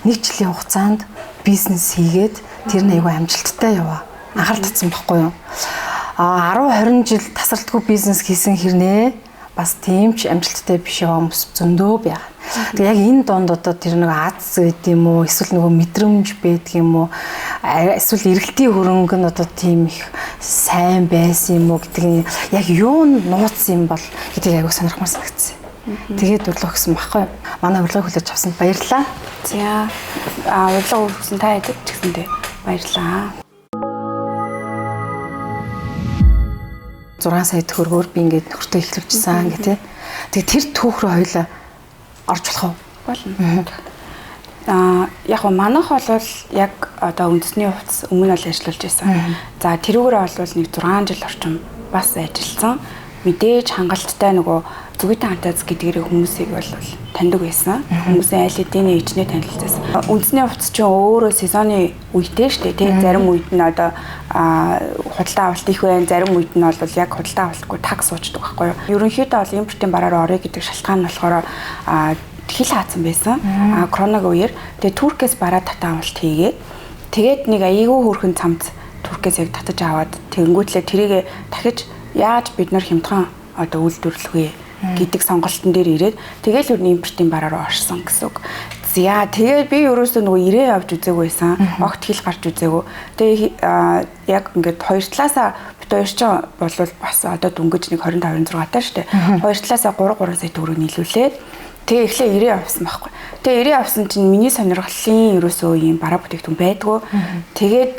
1 жилийн хугацаанд бизнес хийгээд тэр нь аягүй амжилттай яваа. Анхаарал татсан байхгүй юу? 10-20 жил тасралтгүй бизнес хийсэн хэрнээ бас тийм ч амжилттай биш яваа хүмүүс зөндөө байна. Тэгээ яг энэ донд одоо тэр нэг аз гэдэг юм уу, эсвэл нөгөө мэдрэмж байдаг юм уу, эсвэл эргэлтийн хөрөнгө нь одоо тийм их сайн байсан юм уу гэдэг нь яг юу нууц юм бол гэдэг аягүй сонирхмаар санагдсан. Тэгээд урилга өгсөн байхгүй юу? Манай урилгыг хүлээж авсанд баярлалаа. За урилга өгсөн та хэд ч гэсэндээ баярлалаа. 6 сая төгрөгөөр би ингээд нөхөртөө эхлүүлчихсэн гэх тээ. Тэгээ тэр түүх рүү хоёлаа орж болох уу? Болно. Яг гоо манайх бол яг одоо үндэсний хувцас өмнө нь ажиллаж байсан. За тэрүүгээр бол нэг 6 жил орчим бас ажилласан. Мэдээж хангалттай нөгөө зүгтэн хантаз гэдгээр хүмүүсийг бол таньдаг байсан. Хүмүүсийн айл эдийн ичнээ танилцсан. Үндэсний хувцас чинь өөрөө сезоны үедээ шүү дээ. Зарим үед нь одоо худалдаа авалт их байна. Зарим үед нь бол яг худалдаа авалтгүй таг суучдаг байхгүй юу. Ерөнхийдөө бол импортын бараар орё гэдэг шалтгаан нь болохоор хил хаацсан байсан. Коронавиг үеэр тэгээ Туркээс бараа татан авалт хийгээд тэгээд нэг аяйгуу хөрхэн цамц Туркээс яг татаж аваад тэгэнгүүтлээ тэрийг дахиж яаж бид нар хямдхан одоо үйлдвэрлэх вэ гэдэг сонголтын дээр ирээд тэгэл юу импортын бараар орсон гэсэн үг. За тэгээд би ерөөсөө нөгөө ирээ явж үзээгүй байсан. Огт хил гарч үзээгүй. Тэгээ яг ингээд хоёр талаасаа бид хоёр ч бол бас одоо дөнгөж нэг 25-26 таа штэ. Хоёр талаасаа 3 сая төгрөг нийлүүлээд тэгээ эхлээ ирээ авсан байхгүй. Тэгээ ирээ авсан чинь миний сонирхлын ерөөсөө ийм бараа бүтээгдэхүүн байдгүй. Тэгээд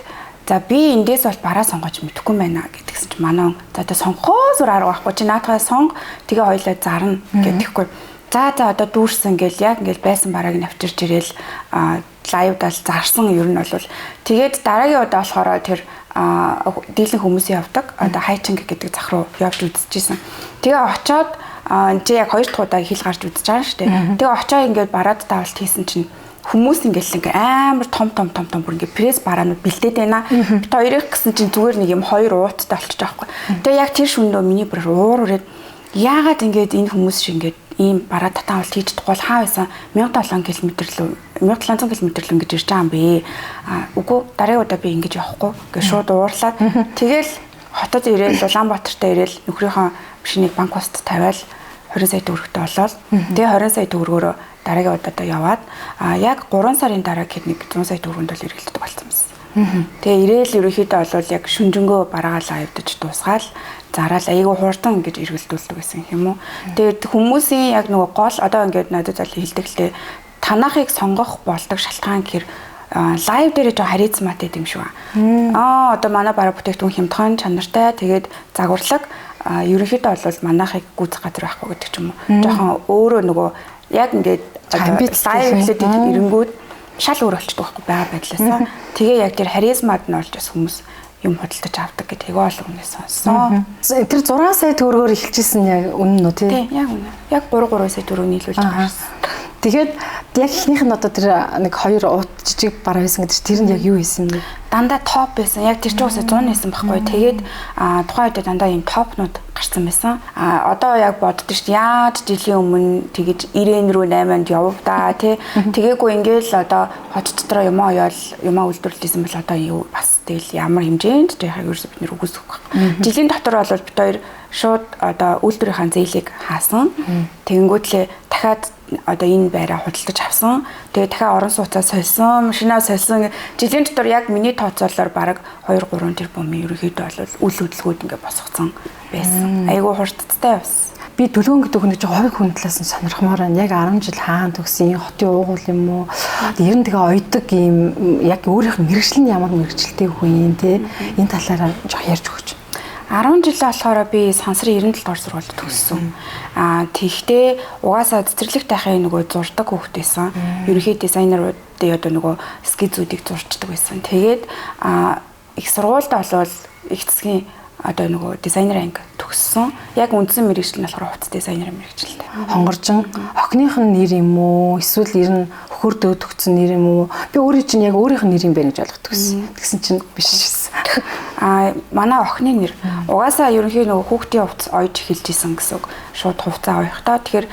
за би эндээс бол бараа сонгож мэдэхгүй байна гэдгсэн чинь манай за одоо сонгохоо зүр арга байхгүй чи наатахаа сонго тэгээ хоёлаа зарна гэдэхгүй. За одоо дүүрсэн гэл яг ингээл байсан барааг нь авчирч ирээл лайвдал зарсан ер нь бол тэгээд дараагийн удаа болохоор тэр дийлэн хүмүүсийн явдаг одоо хайчинг гэдэг зах руу явж үзчихсэн. Тэгээ очоод чи яг 2 дахь удаа хил гарч үзэж байгаа шүү дээ. Тэгээ очоо ингээд бараад таавалт хийсэн чинь хүмүүс ингээл амар том бүр ингээ пресс бараанууд бэлдээд байна. Бид хоёрыг гэсэн чинь зүгээр нэг юм 2 ууттай болчих жоохгүй. Тэгээ яг тэр шүндөө миний бүр уур үрээд яагаад ингээд энэ хүмүүс шиг ингээд ийм бараа татан авалт хийж чадахгүй хаа байсан 1700 км лөө 1700 км л ингэж ирж байгаа юм бэ. Үгүй дараагийн удаа би ингэж явахгүй гэж шууд уурлаад тэгэл хотод ирээл Улаанбаатартай ирээл нөхрийнхөө машиныг банк пост тавиал 20 сая төгрөгтэй болоод тэгээ 20 сая төгрөгөөрөө дараагийн удаадаа яваад яг 3 сарын дараа гэхэд нэг 100 сая төгрөгөнд л эргэлддэг болсон юм. Тэгээ ирээл ерөөхдөө бол яг шүнжэнгөө бараагаал авдаж дуусгаал зараал айгүй хурдан ингэж эргэлдүүлдэг гэсэн юм уу. Тэгээд хүмүүсийн яг нөгөө гол одоо ингээд надад зал хэлдэг л танахыг сонгох болдог шалтгаан гэхэр лайв дээр жоо харизматай юм шиг аа. Одоо манай бараа бүтээгдэхүүн хямдхан чанартай тэгээд загварлаг ерөнхийдөө бол манайхыг гүйцэх газар байхгүй гэдэг ч юм уу. Жохон өөрөө нөгөө яг ингээд лайв хэлээд ирэнгүүд шал өөр болчихдог байхгүй байгаа байдлаасаа. Тэгээ яг тэр харизмад нь олж бас хүмүүс юм худалдаж авдаг гэдэг яг ол өмнөөс сонссон. Тэр 6 сая төгрөгөөр эхэлжсэн яг үнэн нь үү тий? Тий, яг үнэ. Яг 3 сая төгрөг нийлүүлж байгаа. Тэгээд яг ихнийх нь одоо тэр нэг 2 уут жижиг бараа байсан гэдэг чинь тэр нь яг юу хийсэн бэ? Дандаа топ байсан. Яг тэр чинь уусаа 100 байсан байхгүй. Тэгээд тухайн үед дандаа ийм топнууд гарсан байсан. Одоо яг боддоо шүү дээ. Яаж жилийн өмнө тэгэж 90 рүү 8-нд явв да тий. Тэгээгүй ингээл одоо хот дотроо юмаа үйлдвэрлэсэн бол одоо юу бас тэгэл ямар хэмжээнд яхаг ерөөсөө бид нэр үгүйсэх байхгүй. Жилийн дотор бол бид хоёр шууд одоо үйлдвэрийн зээлийг хаасан. Тэгэнгүүтлээ дахиад одоо энэ байраа худалдаж авсан. Тэгээ дахиад орон сууцаа сольсон, машинаа сольсон. Жилийн дотор яг миний тооцоолоор бараг 2-3 тэрбум ерөөхдөө бол үйл хөдлөлгүүд ингээ босгоцсон байсан. Айгуу хурдтай бас. Би Дөлгөөн гэдэг хүн чинь хувь хүн талаас нь сонирхмоор байна. Яг 10 жил хаан төгсөн энэ хотын уугуул юм уу? Ер нь тэгээ ойдог юм яг өөрийнх нь мэрэгжил нь ямар мэрэгжилтэй хүн юм те. Энэ талаараа жоо ярьж өгч. 10 жил болохоор би сансрын 97 дугаар сургуульд төгссөн. Тэгэхдээ угаасаа цэцэрлэг тахын нөгөө зурдаг хүүхэд байсан. Ерөнхий дизайнеруудын одоо нөгөө скизүүдийг зурчдаг байсан. Тэгээд их сургуульд болвол их засгийн одоо нөгөө дизайнер анги төгссөн. Яг үндсэн мэргэжил нь болохоор хувцас дизайнер мэргэжилтэй. Хонгоржин охиных нь нэр юм уу? Эсвэл ер нь хөхөрдөө төгссөн нэр юм уу? Би өөрөө чинь яг өөрийнх нь нэр юм байна гэж ойлгох төгссөн. Тэгсэн чинь биш шээс. Манай охины нэр угаасаа ерөнхий нөгөө хүүхдийн хувцас ойж эхэлж исэн гэсэн үг. Шууд хувцас авъя та. Тэгэхээр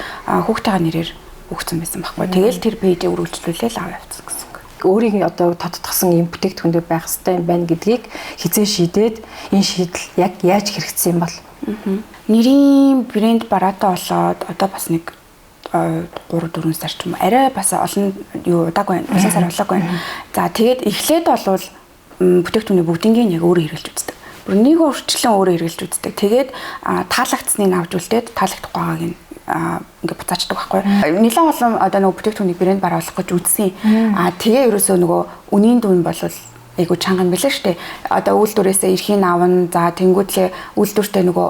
хүүхдийн нэрээр өгсөн байсан байхгүй. Тэгэл тэр пэйжийг үргэлжлүүлээл аваа явуулсан гэсэн. өөрийн одоо тодтгсон юм бүтээгдэхүүнүүд байх хэрэгтэй юм байна гэдгийг хизээ шийдээд энэ шийдэл яг яаж хэрэгжсэн юм бол нэрийн брэнд бараатай болоод одоо бас нэг 3-4 сар ч юм арай бас олон юу удаагүй байна. Олон сар болоогүй байна. За тэгээд эхлээд болвол бүтээгдэхүүний бүгднийг яг өөрөө хэрэглэж үздэг. Бүр нэг өөрчлөлөн өөрөө хэрэглэж үздэг. Тэгээд таалагдсныг авч үлдээд таалагдахгүй байгааг ингээ буцаачдаг байхгүй. Нилээн олон одоо нөгөө бүтээгдэхүүнийг брэнд баруулах гэж үзсэн. Тэгээ ерөөсөө нөгөө үнийн дүн болвол айгу чанган билээ штэ. Одоо үйлдвэрээсээ эрхийн авна. За тэнгуүтлээ үйлдвэртээ нөгөө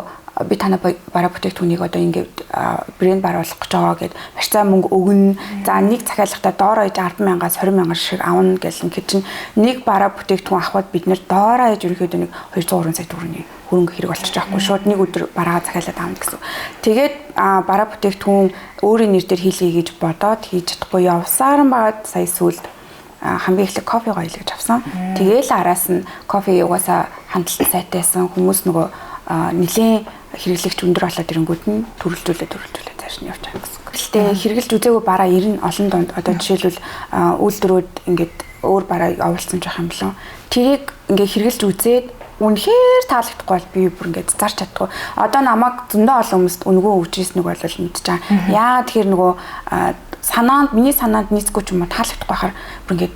би танаа бараа бүтээгдэхүүнийг одоо ингээд брэнд баруулах гэж байгаа гэд маш сайн мөнгө өгнө. За нэг захиалгатаа доороо иж 10,000-аас 20,000 шиг авна гэсэн хэ чинь нэг бараа бүтээгдэхүүн авахд бид нэр доороо иж ерөөхдөө нэг 200-300 сая төгрөгийн хөрөнгө хэрэг болчих жоохгүй шууд нэг өдөр бараа захиалаад авна гэсэн. Тэгээд бараа бүтээгдэхүүн өөрийн нэр дээр хийлгэе гэж бодоод хийж чадахгүй явсаар нь багт сая сүүлд хамгийн эхлээд кофе гоёл гэж авсан. Тэгээл араас нь кофе угаасаа хандлт сайтайсан хүмүүс нөгөө нилийн хэрэглэгч өндөр болоод ирэнгүүт нь төрөлжүүлээ цааш нь явж байгаа гэсэн. Гэхдээ хэрэглэж үзээгүй бараа 90 олон донд одоо жишээлбэл үйлдвэрүүд ингээд өөр бараа овуулсан жоох юм болов. Тэрийг ингээд хэрэглэж үзээд үнэхээр таалагдахгүй бол би бүр ингээд зарч чадахгүй. Одоо намайг зөндөө олон хүмүүст үнгөө өгчээснэг бол мэдчихэж байгаа. Яа тэгэхээр нөгөө миний санаанд нийцгүй ч юм уу таалагдахгүй байхаар бүр ингээд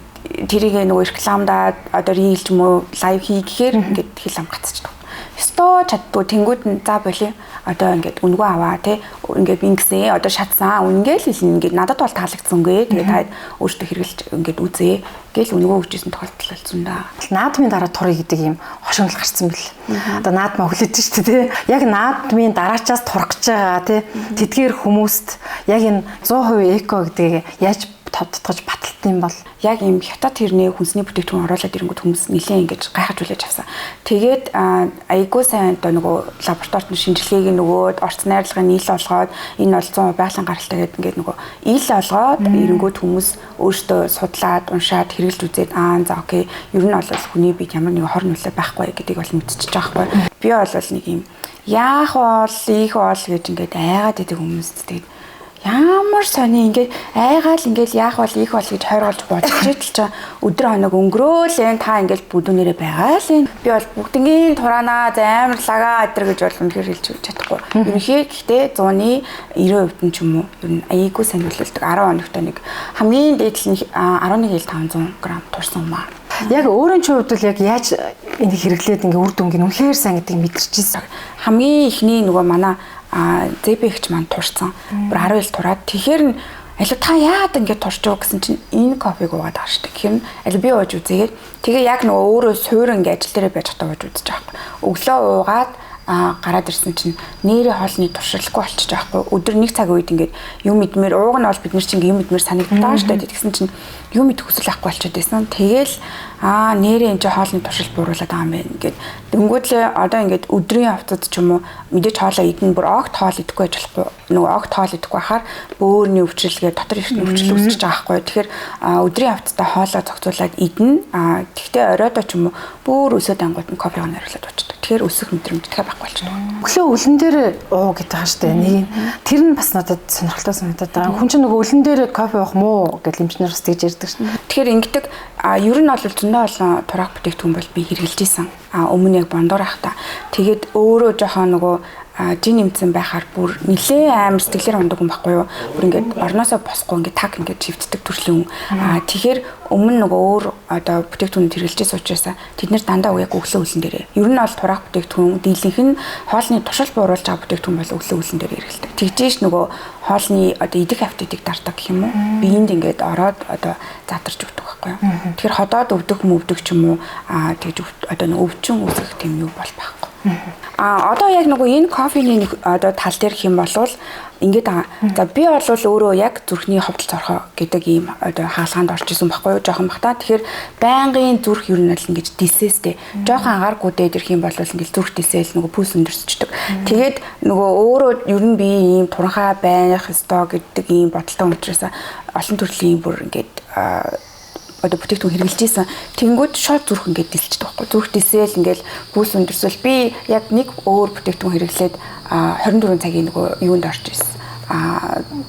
тэрийг нөгөө рекламдаа одоо рил ч юм уу лайв хийхээр ингээд хэл ам гацчихдаг. Ёстой чаддгүй тэнгууд нь за болио. Одоо ингээд үнгөө аваа тий. Ингээд би ингэсэн одоо шатсан үнгээл хэлнэ ингээд надад бол таалагдсангүй. Тэгээд та өөртөө хэрэгэлж ингээд үзээ. Гэл үнгөө өгчээсэн тохиолдол болсон да. Наадмын дараа турыг гэдэг юм хошигнол гарцсан бэл. Одоо наадмаа хүлээж штэ тий. Яг наадмын дараачаас турах гэж байгаа тий. Тэдгээр хүмүүст яг энэ 100% эко гэдгийг яаж тодтогч баталтсан бол яг юм хятад хэрнээ хүнсний бүтээгдэхүүн оруулаад ирэнгүүт хүмүүс нэлээд ингэж гайхаж хүлээж авсан. Тэгээд айгуу сайн одоо нөгөө лабораторид нь шинжилгээг нөгөөд орц найрлагын ил олгоод энэ бол 100% байгалийн гаралтай гэдэг ингээд нөгөө ил олгоод ирэнгүүт хүмүүс өөртөө судлаад уншаад хэрэглэж үзээд за окей ер нь бол хүний биед ямар нэг хор нөлөө байхгүй гэдгийг бол мэдчихэж байгаа байхгүй. Би бол нэг юм яах бол их бол гэж ингээд айгаад идэг хүмүүс тэгээд ямар сони ингээд айгаал ингээд яах бол их бол гэж хойролж бодож идэл ч өдөр хоног өнгөрөөлэн та ингээд бүдүүнээрээ байгаа л энэ би бол бүгднгийн тураанаа амар лага өдр гэж бол үнэхээр хэлж чадахгүй. Ерөнхийдөө гэхдээ 100-ны 90% нь ч юм уу ер нь айгуу сайн нөлөөлдөг 10 хоногт нэг хамгийн дээдл нь 11,500 г турсан юм аа. Яг өөрийн хувьд бол яг яаж энийг хэрэглээд ингээ үр дүнг нь үнэхээр сайн гэдгийг мэдэрчээсэн. Хамгийн ихний нөгөө манай зэбэгч маань турсан. Бүр 12 тураад тэгэхээр нь аль та яад ингэж турч юу гэсэн чинь энэ кофег уугаад байгаа шүү дээ. Тэгэхээр аль би ууж үзээгээд тэгээ яг нөгөө өөрөө суурь ингээ ажил дээрээ байж хатаа ууж үзэж байгаа юм. Өглөө уугаад гараад ирсэн чинь нэрээ хоолны туршилгүй болчих жоохгүй өдөр нэг цаг үед ингээд юм идмээр ууг нь бол бид нар чинь юм идмээр санагддаг шүү дээ тэгсэн чинь юм идэх хүсэл авахгүй болчиход байсан. Тэгээл нэрээ энэ хоолны туршил бууруулаад байгаа юм байна ингээд дөнгөдлөө одоо ингээд өдрийн хавцад ч юм уу мэдээж хоолоо идэн бүр огт хоол идэхгүй байж болохгүй нөгөө огт хоол идэхгүй хахаар бөөрийн өвчлөлгээ дотор ирсэн өвчлөл үүсэж байгаа байхгүй. Тэгэхээр өдрийн хавцадаа хоолоо зохицуулаад идэн тэгтээ оройдоо ч юм уу бүр өсөд ангууд нь кофег нэрлээд уучдаг. Тэгэхээр өсөх мэдрэмж тэгэхээр байхгүй болчихдог. Өглөө өлөн дээр уу гэдэг байгаа шүү дээ. Нэг тэр нь бас надад сонирхолтой санагдаад байгаа. Хүн чинь нөгөө өлөн дээр кофе уух муу гэж эмчнэр бас тэгж ярьдаг шүү дээ. Тэгэхээр ингэдэг ер нь бол зөндөө олон турак бүтээгдэхүүн бол би хэрэгжилж исэн. Өмнө яг бондор ахта. Тэгээд өөрөө жоохон нөгөө жин нэмсэн байхаар бүр нэлээ амар сэтгэлээр ундаг юм баггүй юу. Бүр ингээд орноосоо босхгүй ингээд таг ингээд живддэг төрлийн хүн. Тэгэхээр өмнө нөгөө өөр одоо бүтээгдэхүүн хэрэгжилж суучаасаа тэд нэр дандаа яг өглөө үлэн дээрээ. Ер нь бол турак бүтээгдэхүүн дийлэнх нь хоолны туршил бууруулж байгаа бүтээгдэхүүн бол өглөө үлэн дээр хэрэгэлдэг. Тэгжээш нөгөө хоолны одоо идэх аппетитыг дардаг гэх юм уу. Биеинд ингээд ороод одоо задарч өгдөг байхгүй юу. Тэгэхээр ходоод өвдөх мөвдөх ч юм уу тэгж одоо нөгөө өвчин үүсэх тийм юу бол байхгүй. Одоо яг нөгөө энэ кофений одоо тал дээр хэм болвол ингээд байгаа. За би бол өөрөө яг зүрхний ховдол цорхоо гэдэг ийм одоо хаалгаанд орж исэн байхгүй юу жоохон бахта. Тэгэхээр байнгын зүрх ер нь л ингэж дисэстэй. Жоохон агааргүй дээр ирэх юм бол ингэж зүрх дисэл нөгөө пульс өндөрсчдөг. Тэгээд нөгөө өөрөө ер нь би ийм туранхай байх ёстой гэдэг ийм бодолтой учраас олон төрлийн бүр ингээд одоо бүтээгдэхүүн хэрэгжилж ийсэн. Тэнгүүд шууд зүрх ингээд дилчдэг байхгүй. Зүрх дисэл ингээд пульс өндөрсөл би яг нэг өөр бүтээгдэхүүн хэрэглээд 24 цагийн нөгөө юунд орж ирсэн.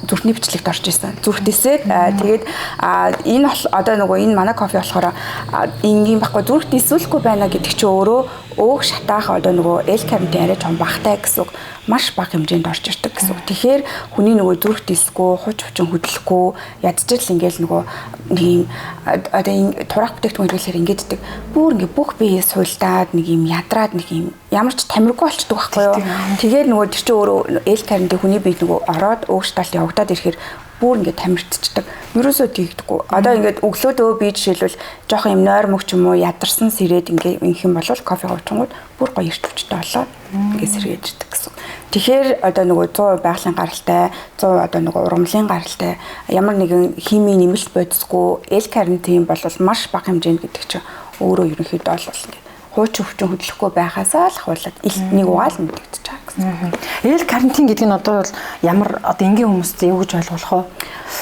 зүрхний бичлэгт орж исэн. Зүрх дисээд тэгээд энэ одоо нөгөө энэ манай кофе болохоор энгийн баггүй зүрх дисүүлэхгүй байна гэдэг чинь өөрөө өөх шатаах одоо нөгөө L carnitine арай том багтай гэсэн үг маш бага хэмжээнд орж ирдэг гэсэн үг. Тэгэхээр хүний нөгөө зүрх дисэхгүй, хуч хүчин хөдлөхгүй ядчил ингээл нөгөө нэг юм одоо энэ турах бүтээгдэхүүн хэрэглэхээр ингэддэг. Бүр ингээ бүх бие суйлдаад нэг юм ядраад нэг юм ямар ч тамиргүй болчдөг байхгүй юу. Тэгээд нөгөө тэр чинь өөрөө L carnitine хүний биед нөгөө ороод өөх шаталт явагдаад ирэхээр бүр ингээд тамирчдаг. Ерөөсөө тийгдэггүй. Одоо ингээд өглөөдөө би жишээлбэл жоохон юм нойр мөг ч юм уу ядарсан сэрээд ингээд ингэх юм бол кофе уучингууд бүр гоё эрт хүчтэй болоод ингээд сэргээд ирдэг гэсэн. Тэгэхээр одоо нөгөө 100% байгалийн гаралтай, 100% одоо нөгөө урамлын гаралтай ямар нэгэн химийн нэмэлт бодисгүй L carnitine бол маш бага хэмжээнд гэдэг чинь өөрөө ерөнхийдөө бол ингээд хуучин хүчин хөдлөхгүй байхаасаа л хавуулаад нэг угаал мэдэгдэж байгаа гэсэн. L carnitine гэдэг нь одоо бол ямар одоо энгийн хүмүүст юу гэж ойлгох вэ?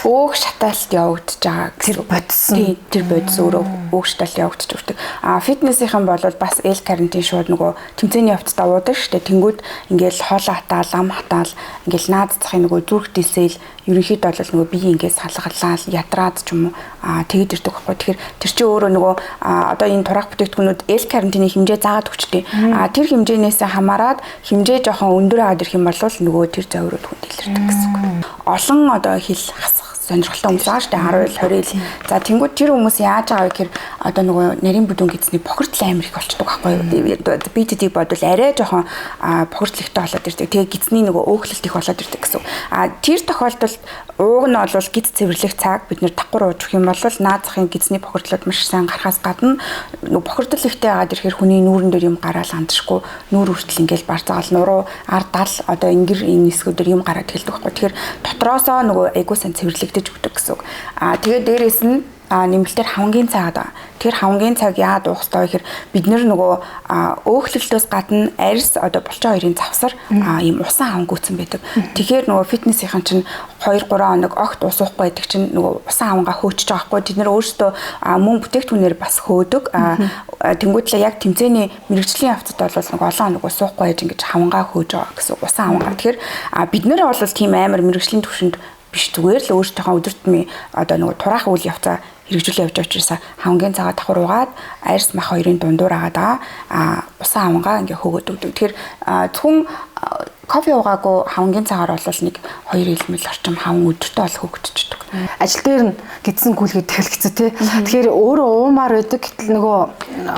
Өөх шатаалт явагдаж байгаа. Тэр бодсон. Тэр бодис өөрөө өөх шатаалт явагдаж өгдөг. Фитнесийнхэн бол бас L carnitine шууд нөгөө тэмцээний явцдаа уудаг штэ. Тэнгүүд ингээл хоол хатаал, ам хатаал, ингээл наад захын нөгөө зүрх дисэл ерөнхийдөө бол нөгөө бие ингээд салгалаа, ядраад ч юм уу тэгэд ирдэг байхгүй. Тэгэхээр тэр чинь өөрөө нөгөө одоо энэ турах бүтээгдэхүүнүүд L carnitine хэмжээ заагаад өгчтэй. Тэр хэмжээнээс хамаарад хэмжээ жоохон өндөр аваад ирэх юм бол нөгөө тэр завирууд хүнд илэрдэг гэсэн үг. Олон одоо хил хасах сонирхолтой хүмүүс байгаа штэ 10 20. За тэнгууд тэр хүмүүс яаж байгаа вэ гэхээр одоо нөгөө нарийн бүдүүн гэцний бохирдол амир их болчдөг байхгүй юу. BTD бодвол арай жоохон бохирдлогтой болоод ирдэг. Тэгээ гэцний нөгөө өөхлөлт их болоод ирдэг гэсэн. Тэр тохиолдолд ууг нь бол гиз цэвэрлэх цаг бид нэр давхар ууж өгөх юм бол наад захын гизний бохирдлууд маш сайн гарахаас гадна нөгөө бохирдол ихтэй яагаад ирэхээр хүний нүүрэн дээр юм гараал андшгүй нүүр хүртэл ингээл барцаагаал нуруу ардал одоо ингэр энэ хэсгүүдээр юм гараад эхэлдэг байхгүй. Тэгэхээр дотроосоо нөгөө айгуу сайн цэвэрлэгдэж өгдөг гэсэн үг. Тэгээд дээрэс нь нэмэлтээр хавангийн цаг байгаа. Тэр хавангийн цаг яагаад уух ёстой вэ гэхээр бид нөгөө өөхлөлтөөс гадна арьс одоо булчин хоёрын завсар ийм усан хавангүйцэн байдаг. Тэгэхээр нөгөө фитнесийнхэн чинь 2-3 хоног огт ус уухгүй байдаг чинь нөгөө усан хавангаа хөөчж байгаа хгүй. Тэд нэр өөрсдөө мөн бүтээгдэхүүнээр бас хөөдөг. Тэнгүүтлээ яг тэмцээний мэрэгжлийн явцад бол нөгөө олон хоног ус уухгүй байж ингэж хавангаа хөөж байгаа гэсэн усан хавангаа. Тэгэхээр бид нэр бол тийм амар мэрэгжлийн түвшинд биш зүгээр л өөртөөхөө өдөртмийн одоо нөгөө турах үйл явцаа хэрэгжүүлээ явж очирсаа хавангийн цагаа давхар угаад арьс мах хоёрын дундуур агаад усан хавангаа ингээ хөөгд өгдөг. Тэгэхээр зөвхөн кофе уугаагүй хавангийн цагаар бол нэг 2 илмэл орчим хаван өдөртөө бол хөөгдчихдөг. Ажил дээр нь гидсэн гүйлгээд хэлгэцээ тий. Тэгэхээр өөрөө уумаар байдаг гэтэл нөгөө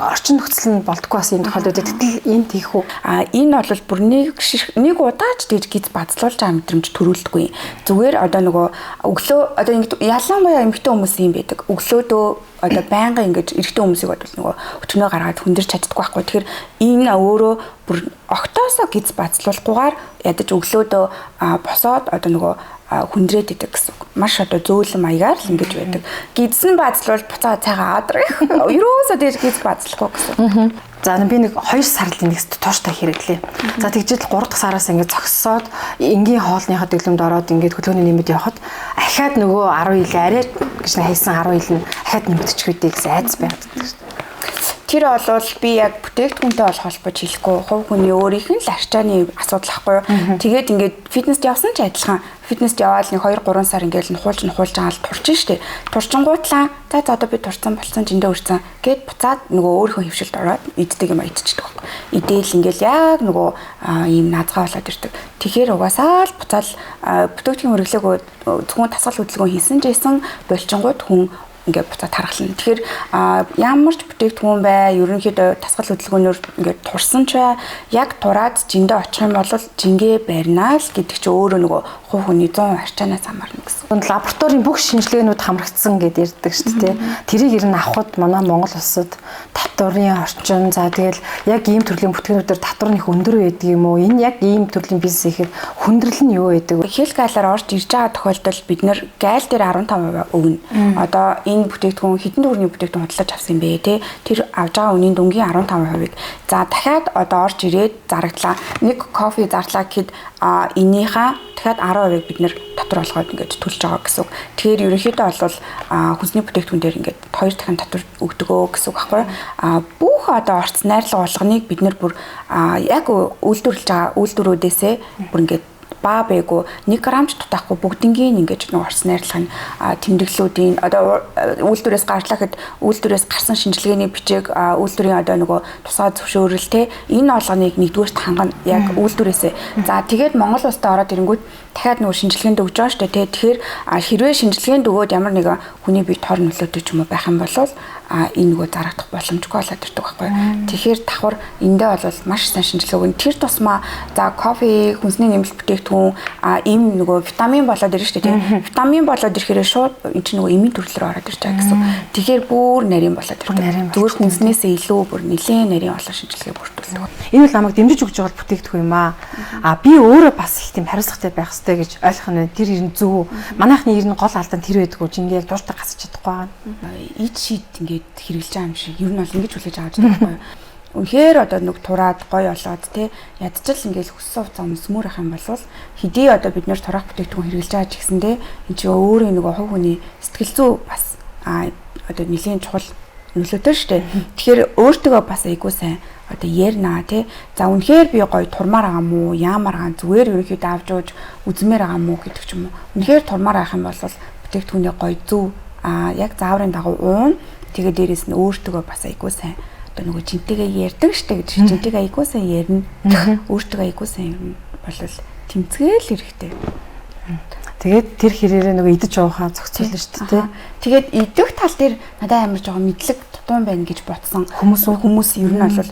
орчин нөхцөл нь болдгоо бас юм тохиолдод гэтэл ийм тийх үү. Энэ бол бүр нэг удаач тэгж гиз бацлуулж байгаа мэдрэмж төрүүлдэггүй. Зүгээр одоо нөгөө өглөө одоо ялангуяа эмэгтэй хүмүүс юм байдаг. Өглөөдөө одоо байнгын ингэж эрэгтэй хүмүүсийг бодвол нөгөө өчнөө гаргаад хүндэрч чаддаггүй байхгүй. Тэгэхээр энэ өөрөө бүр октоосоо гиз бацлуулахгүйгээр ядаж өглөөдөө босоод одоо нөгөө хүндрээд идэг гэсэн. Маш одоо зөөлөн маягаар л ингэж байдаг. Гидсэн бацлуул буцаа цайгаа адрах. Ерөөсөө дээр гиз бацлахгүй гэсэн. За би нэг 2 сарлын нэгт тууштай хэрэглээ. За тэгжэл 3 дахь сараас ингээд зогссоод энгийн хоолныхаа дэглэмд ороод ингээд хөлөөний нэмэд явхад ахаад нөгөө 10 ил арай гэж хайсан 10 ил нь ахаад нэмэгдчихвэдэй гэсэн айц байгаад. Тэр бол би яг бүтээгдэхүүнтэй бол холбож хэлэхгүй. Хувь хүний өөрийнх нь л арчааны асуудал ахгүй юу. Тэгээд ингээд фитнест явсан ч адилхан. Фитнест яваад нэг 2-3 сар ингээд хуулж байгаа л турчин штэ. Турчингуутлаа за одоо би турцсан болсон жиндээ үрцэн гэд буцаад нөгөө өөрийнхөө хөвшилд ороод иддэг юм идчихдэг байхгүй. Идээл ингээд яг нөгөө ийм наазгаа болоод ирдэг. Тэгэхээр угаасаа л буцаал бүтээгдэхүүн хэрэглээгөө зөвхөн тасгал хөдөлгөөн хийсэн ч гэсэн болчингууд хүн ингээд буцаад харгална. Тэгэхээр ямар ч бүтээгдэхүүн бай, ерөнхийдөө тасгал хөдөлгөөнөөр ингээд турсан ч яг тураад жиндээ очих юм бол жингээ барьнаа л гэдэг чи өөрөө нөгөө хувь хүний 100% арчаанаас хамаарна гэсэн. Лабораторийн бүх шинжилгээнүүд хамрагдсан гэдээ ярьдаг шүү дээ. Тэрийг ер нь авахд манай Монгол улсад татварын орчин за тэгэл яг ийм төрлийн бүтээгдэхүүнүүдээр татвар нь их өндөр байдаг юм уу? Энэ яг ийм төрлийн бизнес ихээр хүндрэл нь юу байдаг вэ? Хэл гаалаар орж ирж байгаа тохиолдолд бид нэр гайл дээр 15% өгнө. Одоо энэ бүтээгдэхүүн хэдэн төгрөгийн бүтээгдэхүүн худалдаж авсан юм бэ те? Тэр авж байгаа үнийн дүнгийн 15%-ийг за дахиад одоо орж ирээд зарагдлаа. Нэг кофе зарлаа гэхэд энийхээ дахиад 10%-ийг бид нэр татвар болгоод ингээд төлж байгаа гэсэн үг. Тэгэхээр ерөнхийдөө бол хүнсний бүтээгдэхүүн дээр ингээд 2 дахин татвар өгдөгөө гэсэн үг байхгүй. Бүх одоо орц найрлага болгоныг бид нэр бүр яг үйлдвэрлэж байгаа үйлдвэрүүдээсээ бүр ингээд баа бээгүү 1 грамч дутаахгүй бүгднгийн ингэж нэг орсон найрлах нь тэмдэглэлүүдийн одоо үйлдвэрээс гарлахад үйлдвэрээс гарсан шинжилгээний бичиг үйлдвэрийн одоо нөгөө тусгай зөвшөөрөл те энэ олгоныг нэгдүгээрт хангана яг үйлдвэрээсээ. За тэгээд Монгол улсад ороод ирэнгүүт дахиад нөгөө шинжилгээнд өгж байгаа шүү дээ те. Тэгэхээр хэрвээ шинжилгээнд өгөөд ямар нэгэн хүний бие тор нөлөөтэй ч юм уу байх юм бол энэ нөгөө зарагдах боломжгүй болоод ирдэг байхгүй. Тэгэхээр давхар эндээ бол маш сайн шинжилгээ өгнө. Тэр тусмаа за кофе хүнсний нэмэлт бүтээгдэхүүн ийм нөгөө витамин болоод ирж шүү дээ. Витамин болоод ирэхээр шууд энэ чинь нөгөө эмийн төрлөөр ороод ирж байгаа гэсэн. Тэгэхээр бүр нарийн болоод ирдэг. Зүгээр хүнснээсээ илүү бүр нэлээд нарийн олон шинжилгээ бүрдүүлдэг. Энэ бол намайг дэмжиж өгж байгаа бүтээгдэхүүн юм аа. Би өөрөө бас их тийм хариуцлагатай байх хэрэгтэй гэж ойлгох нь тэр ер нь зөв. Манайхны ер нь гол алдан тэр байдгүй чинь ингээд дуртай гасч чадахгүй байгаа. Ид шид ингээд хэрэгжилж байгаа юм шиг ер нь бол ингэж хүлээж аваад байгаа байхгүй юу. Үнэхээр одоо нэг тураад гоё болоод те ядчил ингээд хөссөн хуцаа өмсмөр ах юм бол хэдий одоо бид нэр турах бүтээгдэхүүн хэрэгжилж байгаа ч гэсэндээ энэ чинь өөрөө нөгөө хувь хүний сэтгэл зүй бас одоо нэлийн чухал нөлөөтэй шүү дээ. Тэгэхээр өөртөө бас айгуу сайн одоо ярина тий. За үнэхээр би гоё турмаар байгаа мó, яамаар байгаа зүгээр ерөнхийдөө авч ууж үзмээр байгаа мó гэдэг ч юм уу. Үнэхээр турмаар авах юм бол бүтээгдэхүүний гоё зөв яг зааврын дагуу уун. Тэгээ дээрэс нь өөртөө бас айгуу сайн одоо нөгөө жинтэйгээ ярьдаг штэ гэж жинтэйгээ айгуу сайн ярина. Өөртөө айгуу сайн юм бол тэмцгээл хэрэгтэй. Тэгээд тэр хэрээрээ нөгөө идэж уухаа зохицуулна шүү дээ. Тэгээд идэх тал дээр надад амар жоо мэдлэг тутуун байна гэж ботсон хүмүүс ер нь бол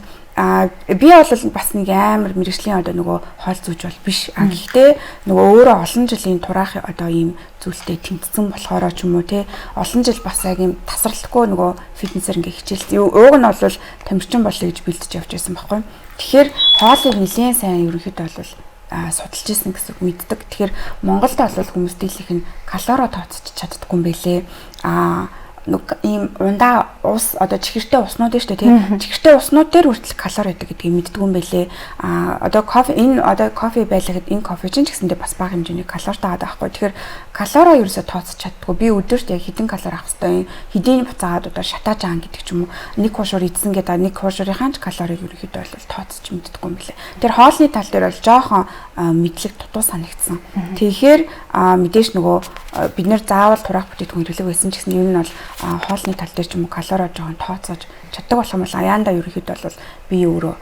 би бол бас нэг амар мэрэгжлийн одоо нөгөө хоол зүйч бол биш. Гэхдээ нөгөө өөрөө олон жилийн тураах одоо ийм зүйлтэй тэмцсэн болохоор ч юм уу те олон жил бас яг ийм тасралтгүй нөгөө фитнесээр ингээ хичээлсэн. Ууг нь бол тамирчин болъё гэж бэлдэж явж байсан байхгүй. Тэгэхээр хоолыг нэлээд сайн ерөнхийдөө бол судалж ирсэн гэсэн үг мэддэг. Тэгэхээр Монголд бол хүмүүс дийлийнх нь калори тооцож чаддаггүй юм байлээ. Нэг ийм ундаа ус одоо чихэртэй уснууд шүү дээ тийм. Чихэртэй уснууд дээр хүртэл калори байдаг гэдгийг мэддэг юм байлээ. Одоо кофе байлахад энэ кофе чинь ч гэсэндээ бас бага хэмжээний калори таадаг байхгүй. Тэгэхээр калори ерөөсө тооцож чаддаггүй. Би өдөрт яг хэдэн калори авах хэрэгтэй. Хэдийн буцаагаад одоо шатааж аан гэдэг ч юм уу. Нэг хуушуур идсэн гэдэг нэг хуушуурынхаа ч калорийг ерөөхдөө бол тооцож мэддэггүй юм байлээ. Тэр хоолны тал дээр бол жоохон мэдлэг дутуу санагдсан. Тэгэхээр мэдээж нөгөө бид нэр заавал тураах бүтээгдэхүүн хэрэглэх байсан ч гэсэн юм нь бол хоолны тал дээр ч юм уу калори жоохон тооцоож чаддаг болох юм бол аяанда ерөөхдөө бол би өөрөө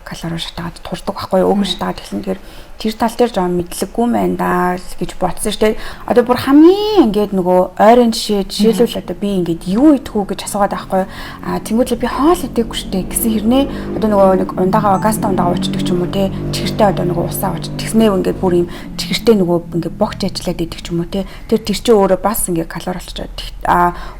калори шатаагаад турдаг байхгүй юу? Өөхөр шатаагаад эхлэн тэгэхээр тэр тал дээр жоохон мэдлэггүй байна даа гэж бодсон шүү дээ. Одоо бүр хамгийн ингээд нөгөө ойрын жишээлбэл одоо би ингээд юу идэх үү гэж асуугаад байхгүй юу? Тэнгүүдлээ би хоол идэггүй шүү дээ гэсэн хэрнээ одоо нөгөө нэг ундагаа гаста ундагаа уучдаг ч юм уу те чихэртэй одоо нөгөө усаа ууч тэгснээ ингээд бүр юм чихэртэй нөгөө ингээд богч ажиллаад идэх ч юм уу те тэр чинь өөрөө бас ингээд калори болчиход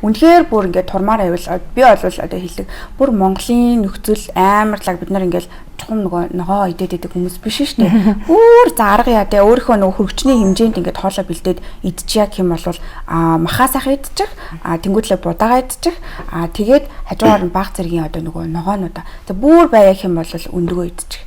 үнэхээр бүр ингээд турмаар байвал би бол одоо хэлдэг бүр Монголын нөхцөл амарлаг бид нар ингээд чухам нөгөө ногоо идээд идэг хүмүүс биш шүү дээ. Бүр зарга яа тэ өөрийнхөө нөгөө хөргөчний хэмжээнд ингээд хоолоо бэлдээд идчихяг юм бол махаа сайхан идчих, тэнгуүтлээ будаагаа идчих, тэгээд хажуугаар нь баг зэргийн одоо нөгөө ногоонуудаа. Тэг бүр баяах юм бол өндгөө идчих.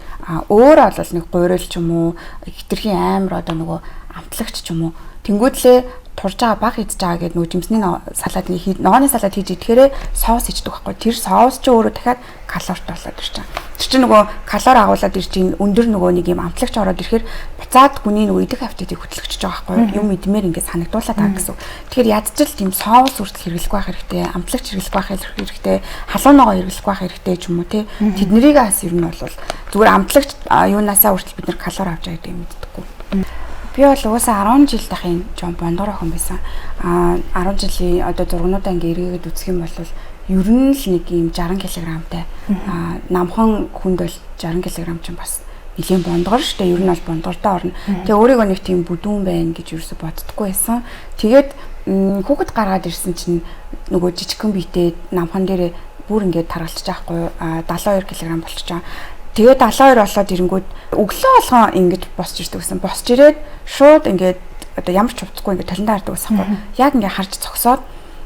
Өөрөө бол нэг гуйрал ч юм уу, хитрхийн амар одоо нөгөө амтлагч ч юм уу. Тэнгуүтлээ турж байгаа баг идж байгаа гэдэг нөгөө жимсний салаадны ногооны салаад хийж идэхээрээ соус ичдэг байхгүй. Тэр соус ч өөрөө дахиад калорит болоод ирж байгаа. Тэр чинь нөгөө калори агуулад ирж ин өндөр нөгөө нэг юм амтлагч ороод ирэхээр буцаад хүний нөгөө идэх аппетитийг хөдөлгөж байгаа байхгүй. Юм идмээр ингээд санагдуулаад байгаа гэсэн. Тэгэхээр ядчил тийм соус хүртэл хэрэглэх байх хэрэгтэй, амтлагч хэрэглэх байх хэрэгтэй, халуун ногоо хэрэглэх байх хэрэгтэй ч юм уу те. Тэднэрийг бас ер нь бол зүгээр амтлагч юунаасаа хүртэл бид нар калори авч байгаа гэдэг юм мэддэггүй. Би бол угаасаа 10 жил дахин жон бондор охин байсан. 10 жилийн одоо зургнуудаа ингээ эргээгээд үзэх юм бол ер нь л нэг юм 60 кг-тай. Намхан хүнд бол 60 кг ч бас нэлийн бондгор шүү дээ. Ер нь бол бондгортой орно. Тэгээ өөрийгөө нэг тийм бүдүүн байна гэж ерөөсө боддоггүй байсан. Тэгээд хүүхэд гаргаад ирсэн чинь нөгөө жижигхэн биетэй намхан дээрээ бүр ингээ таргалчих байхгүй 72 кг болчихж байгаа. Тэгээд 72 болоод ирэнгүүт өглөө болгон ингэж босч ирдэг гэсэн. Босч ирээд шууд ингээд одоо ямар ч хувцахгүй ингээд талентаа хардаг байсан байхгүй. Яг ингээд харж зогсоод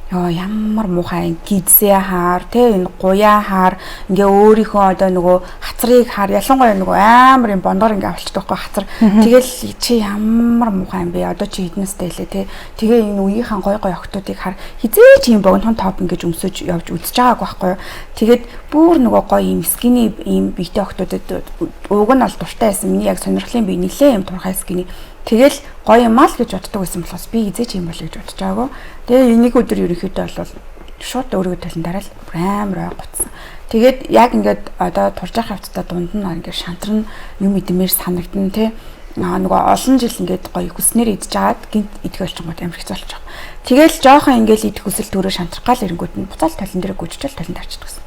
Яа ямар муухай гидсээ хаар тэ энэ гуяа хаар ингээ өөрийнхөө одоо нөгөө хацрыг хаар ялангуяа нөгөө амар юм бондор ингээ авчдаг байхгүй хацар тэгэл чи ямар муухай юм бэ одоо чи хэднэстэй лээ тэ тэгээ энэ үеийнхэн гой гой охтуудыг хаар хизээч юм богинохон топ ингэж өмсөж явж үзэж байгаагүй байхгүй тэгээд бүр нөгөө гой юм скини юм бийтэй охтуудад уг нь бол дуртай байсан миний яг сонирхлын би нилээ юм турхай скини тэгэл гоё юм аа л гэж боддог байсан болохоос би хизээч юм бол гэж бодож байгаагүй. Тэгээ энийг өдөр ерөнхийдөө бол шууд өөрийгөө талентаараа л амар ойгоцсон. Тэгээд яг ингээд одоо турж явах хавцтай дунд нь ингээд шантарн юм идмээр санагдана те. Нөгөө олон жил ингээд гоё хүснээр идж жаад гинт идэх болчихгоо амар хэцүү болчих. Тэгэл жоохон ингээд идэх хүсэл төрөө шантрах гал ирэнгүүт нь буцаал талент дээр гүйчтэл талент авчдаг гэсэн.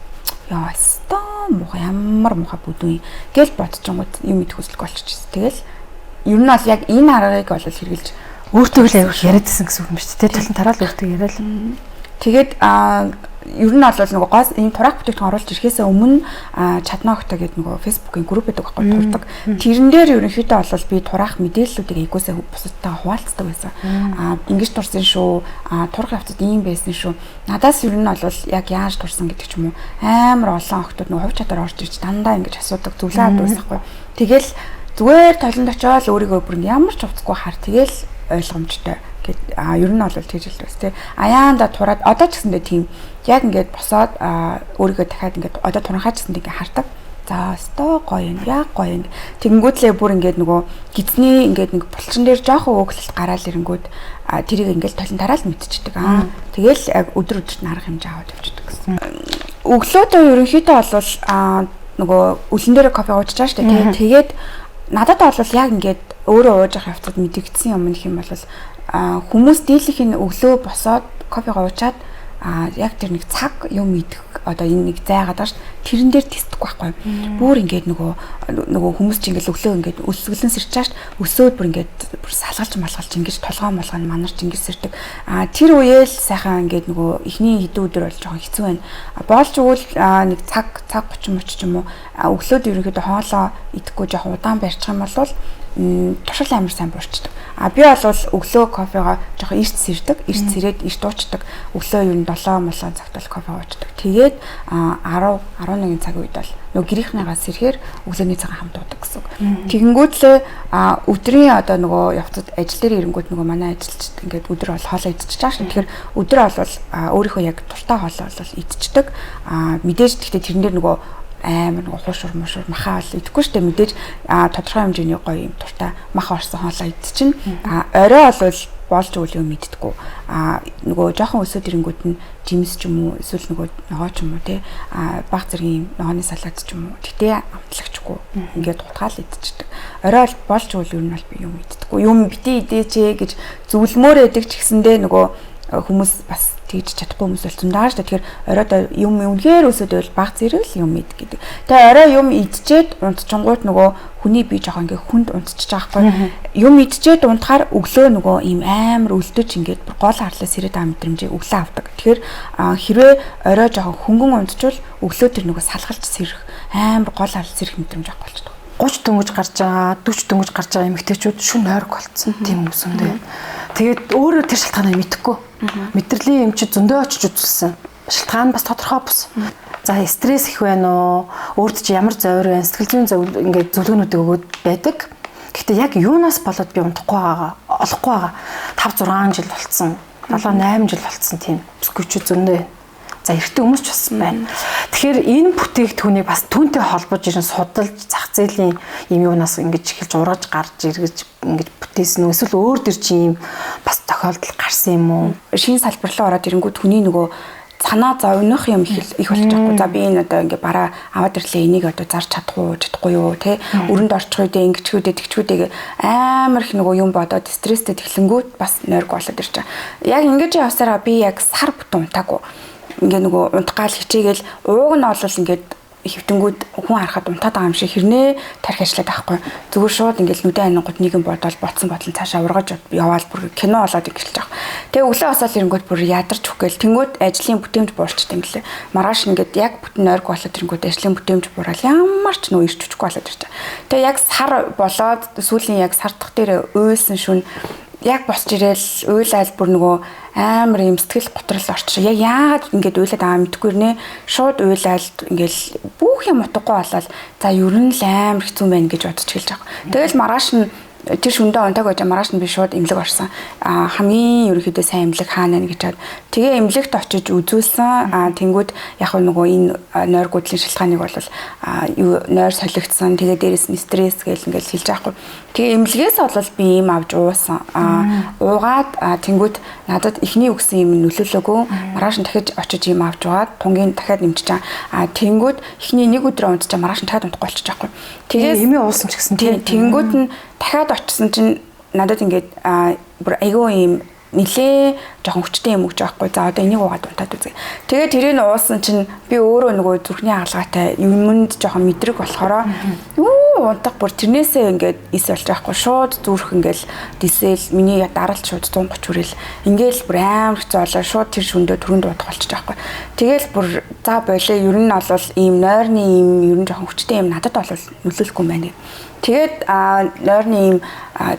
Яа стоо муухай ямар муухай бүдүүн гэл бодчихгонгод юм идэх хүсэлгүй болчихсон. Тэгэл ер нь бол яг энэ аргыг бол хэрэгэлж өөртөө л аяг яриадсэн гэсэн үг юм шүү дээ. Талент тараал өөртөө яриад. Тэгээд ер нь бол нөгөө гол ийм турах бүтээгдэхүүн оруулж ирэхээс өмнө чадна огтой гэдэг нөгөө фэйсбүүкийн групп байдаг байхгүй турдаг. Тэрэн дээр ерөнхийдөө бол би турах мэдээллүүдийг айгуусаа бусадтайгаа хуваалцдаг байсан. Ингэж турсан шүү. Турах явцад ийм байсан шүү. Надаас ер нь бол яг яаж турсан гэдэг ч юм уу амар олон охтууд нөгөө хувь чадвар орж ирж дандаа ингэж асуудаг зөвлөө авдаг байхгүй. Тэгэл зүгээр талент очоод өөрийгөө бүр ямар ч уцгүй хар тэгэл ойлгомжтой гэд ер нь бол тэгж л байсан тий. Аяанда тураад одоо ч гэсэндээ тийм яг ингээд босоод өөрийгөө дахиад ингээд одоо туранхаа ч гэсэндээ ингээд хардаг. За өстой гоё юм яг гоё юм. Тэгэнгүүтлээ бүр ингээд нөгөө гидсний ингээд нэг булчин дээр жоохон өглөлт гараал ирэнгүүд тэрийг ингээд талентаараа л мэдчихдэг. Тэгэл яг өдөр өдөрт нарах хэмжээ аваад явчихдаг гэсэн. Өглөөдөө ерөнхийдөө бол нөгөө үлэн дээр кофе ууж чааш тий. Тэгээд надад бол яг ингээд өөрөө ууж явах явцад мэдэгдсэн юм нэх юм бол хүмүүс дийлэх энэ өглөө босоод кофегаа уучаад яг тэр нэг цаг юм идэх одоо энэ нэг зайгаад байгаа ш тэрэн дээр тестдэггүй байхгүй бүр ингээд нөгөө хүмүүс чинь ингээд өглөө ингээд өсгөлэн сэрч чааш өсөөд бүр ингээд бүр салгалж малгалж ингээд толгоо молгоо манарч ингээд сэрдэг тэр үеэл сайхан ингээд нөгөө эхний хэдэн өдөр бол жоохон хэцүү байна боолч өгвөл нэг цаг 30 ч юм уу өглөөд ерөнхийдөө хоолоо идэхгүй жоохон удаан барьчих юм бол туршил амар сайн буурчдаг. Би бол өглөө кофегаа жоохон эрт сэрдэг, эрт сэрээд эрт уучдаг. Өглөө ер нь 7-7 цагт бол кофе уучдаг. Тэгээд 10-11 цаг үед бол нөгөө гэрийнхнийгаа сэрэхээр өглөөний цагаан хамт уудаг гэсэн үг. Тэгэнгүүтлээ өдрийн одоо нөгөө явцад ажил дээр ирэнгүүт нөгөө манай ажилчид ингээд өдөр бол хоолоо идчихэж байгаа шин. Тэгэхээр өдөр бол өөрийнхөө яг дуртай хоолоо бол идчихдэг. Мэдээж гэхдээ тэрэн дээр нөгөө амар нэг хуушур мушур махаа бол идэхгүй штэ мэдээж тодорхой хэмжээний гоё юм туртай мах орсон хоолоо идчихин орой бол боолж өгөл юм мэддэггүй нөгөө жоохон өсөд ирэнгүүт нь жимс ч юм уу эсвэл нөгөө ногоо ч юм уу те баг зэргийн ногооны салаад ч юм уу гэтээ амтлагчгүй ингээд утгаал идчихдэг орой бол боолж өгөл юм бол би юм мэддэггүй юм бити идээчээ гэж зөвлөмөр эдэг ч гэсэндээ нөгөө хүмүүс бас тэгж чадахгүй хүмүүс бол зундааш та тэгэхээр оройдоо юм үнэхээр өсөд байвал баг зэрэг л юм ид гэдэг. Тэгээ орой юм идчихэд унтчингууд нөгөө хүний бие жоохон ингээ хүнд унтчих жоохгүй. Юм идчихэд унтахаар өглөө нөгөө ийм амар өлдөж ингээд гол харлаа сэрэд аа мэдрэмжээ өглөө авдаг. Тэгэхээр хэрвээ орой жоохон хөнгөн унтчвал өглөө тэр нөгөө салгалж сэрэх амар гол харлаа сэрэх мэдрэмж авах болчихдог. 30 дөнгөж гарч байгаа 40 дөнгөж гарч байгаа эмэгтэйчүүд шүн ойрог болцсон тийм хүмүүс үндэ. Тэгээд өөрөө тэр шалтгааныг мэдэхгүй. Мэдрэлийн юм чи зөндөө очиж үзүүлсэн. Шалтгаан бас тодорхой бус. За стресс их байна уу? Өөрт чи ямар зовир байна? Сэтгэл зүйн ингээд зөвлөгөөнүүд өгөөд байдаг. Гэхдээ яг юунаас болоод би унтахгүй байгаа, олохгүй байгаа. 5-6 жил болцсон. 7-8 жил болцсон тийм. Бүсгүйчүүд зөндөө байна. За эртний хүмүүс ч бас байна. Тэгэхээр энэ бүтээгдэхүүнийг бас түүнтэй холбож ирэн судалж зах зээлийн юм юунаас ингэж эхэлж ургаж гарч иргэж ингэж бүтээсэн үү эсвэл өөр төр чи юм бас тохиолдол гарсан юм уу? Шинэ салбар руу ороод ирэнгүүт хүний нөгөө санаа зовных юм их болж байгаа. За би энэ одоо ингээ бараа аваад ирлээ энийг одоо зарч чадахгүй юу те өрөнд орчих үедээ ингэчгүүдээ тэгчгүүдээ амар их нөгөө юм бодоод стресстэй тэглэнгүүт бас нойрг болоод ирж байгаа. Яг ингэж явсараа би яг сар бүтэн унтаагүй. Ингээ нөгөө унтгаал хичээгээл ууг нь олвол ингээд хөвтөнгүүд хүн харахад унтаад байгаа юм шиг хэрнээ тарих ажиллаад байхгүй зүгээр шууд ингээл нүдэн анингууд нийгэм бодвол ботсон бодлон цаашаа ургаж яваал бүр кино олоод эхэлж байгаа. Тэгээ өглөө босоод ирэнгүүт бүр ядарч өгөөл тэнгүүд ажлын бүтээмж буурчтай юм лээ. Маргааш ингээд яг бүтэн ойрг болоод ирэнгүүт ажлын бүтээмж буурал ямар ч нөө ирч хүчгүй болоод ирж байгаа. Тэгээ яг сар болоод сүүлийн яг сар дахь дээр уйлсан шүн яг босч ирээл уйлал бүр нөгөө амар юм сэтгэл готрол орчих. Яг яагаад ингэж уйлаад байгаа мэдгүй нэ. Шууд уйлал ингээл бүх юм утгагүй болоод за ер нь л амар хэцүү байна гэж бодож эхэлж байгаа. Тэгэл маргааш нь тэр шүндээ онтойг байж маргааш нь би шууд эмнэлэг орсон. Хамгийн ерөнхийдөө сайн эмнэлэг хаана нэ гэж бод. Тэгээ эмнэлэгт очиж үзүүлсэн. Тэнгүүд яг нөгөө энэ нойр гудлын шалтгааныг бол нойр солигдсон. Тэгээ дээрэс нь стресс гэл ингээл хэлж байхгүй. Тэгээ эмнэлгээс бол би ийм авч уусан. Уугаад тэнгүүд надад эхний өгсөн юм нөлөөлөөгүй. Маргааш нь дахиж очиж ийм авч угаад тунгийн дахиад нэмчихэж байгаа. Тэнгүүд эхний нэг өдрөө унтчихаа маргааш нь дахиад унтахгүй болчих жоохгүй. Тэгээ эмээ уусан ч гэсэн тэнгүүд нь дахиад очсон чинь надад ингээд бүр айгүй юм нилээ жоохон хүчтэй юм өгч байхгүй. За одоо энийг уугаад унтаад үзье. Тэгээ тэрийг уусан чинь би өөрөө нөгөө зүрхний хаалгаатай юмд жоохон мэдрэг болохоор унтах бүр тэрнээсээ ингээд ис болж байхгүй. Шууд зүрх ингээл дисэл миний даралт шууд 130 хүрэл ингээл бүр амар хэцүү болоо шууд тэр шүндөө түрүүнд удах болчих жоохгүй. Тэгэл бүр за болоо ер нь бол ийм нойрны ийм ер нь жоохон хүчтэй юм надад бол нөлөөлөхгүй юм байна. Тэгээд нойрны ийм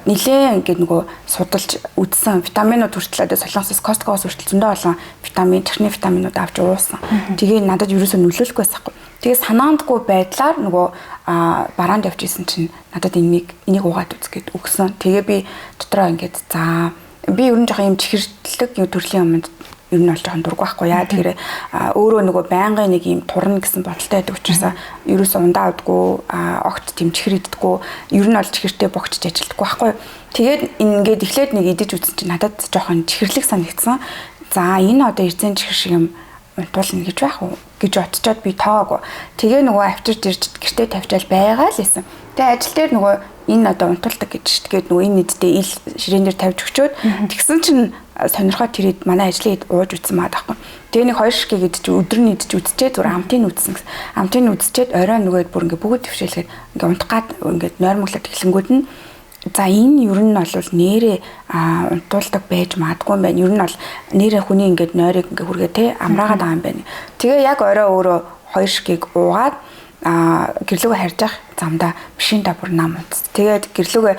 нилээ ингээд нөгөө судалж үзсэн витаминууд хүртэл одоо Солонгосоос Costco-с хүртэл зөндөө олон витамин, чихний витаминууд авч уусан. Тэгээ надад ерөөсөө нөлөөлөхгүй байхгүй. Тэгээ санаандгүй байдлаар нөгөө бараанд явж исэн чинь надад энийг угаад үзгээд өгсөн. Тэгээ би дотроо ингээд за би ер нь жоохон юм чихэрлэг юм төрлийн юмд ер нь бол жоохон дург байхгүй яа. Тэгэхээр өөрөө нөгөө байнгын нэг юм турна гэсэн бодолтой байдаг учраас ерөөсөө ундаа авдаггүй, огт тийм чихэр иддэггүй, ер нь бол чихэртэй богчж ажилдаггүй байхгүй. Тэгээд ингээд эхлээд нэг идэж үзсэн чинь надад жоохон чихэрлэг санагдсан. За энэ одоо эрдэнэ чихэр шиг юм унтуулна гэж байх уу гэж бодцоод би таагүй. Тэгээ нөгөө авчирч ирж гэртээ тавьчаал байгаа л байсан. Тэгээ ажил дээр нөгөө энэ одоо унтуулдаг гэж тэгээд нөгөө энэ нэдтэй ил ширээнээр тавьж өгчөөд тэгсэн чинь сонирхоод тэрийд манай ажлын ууж үтсэн маа таахгүй. Тэгээ нэг 2 ширхэг идэж өдөр нь идэж үтчээ зүгээр амтын үтсэн гэсэн. Амтын үтчээд орой нөгөө бүр ингээ бүгд төвшөлгээд ингээ унтах гад ингээ нойрмоглоод эхлэнгүүд нь за энэ ер нь бол нэрээ унтуулдаг байж магадгүй юм байна. Ер нь бол нэрээ хүний ингээ нойрыг ингээ хүргээ те амраагаад байгаа юм байна. Тэгээ яг орой өөрөө 2 ширхэг уугаад гэрлүүгээ харж ах замдаа машинда бүр нам унтс. Тэгээд гэрлүүгээ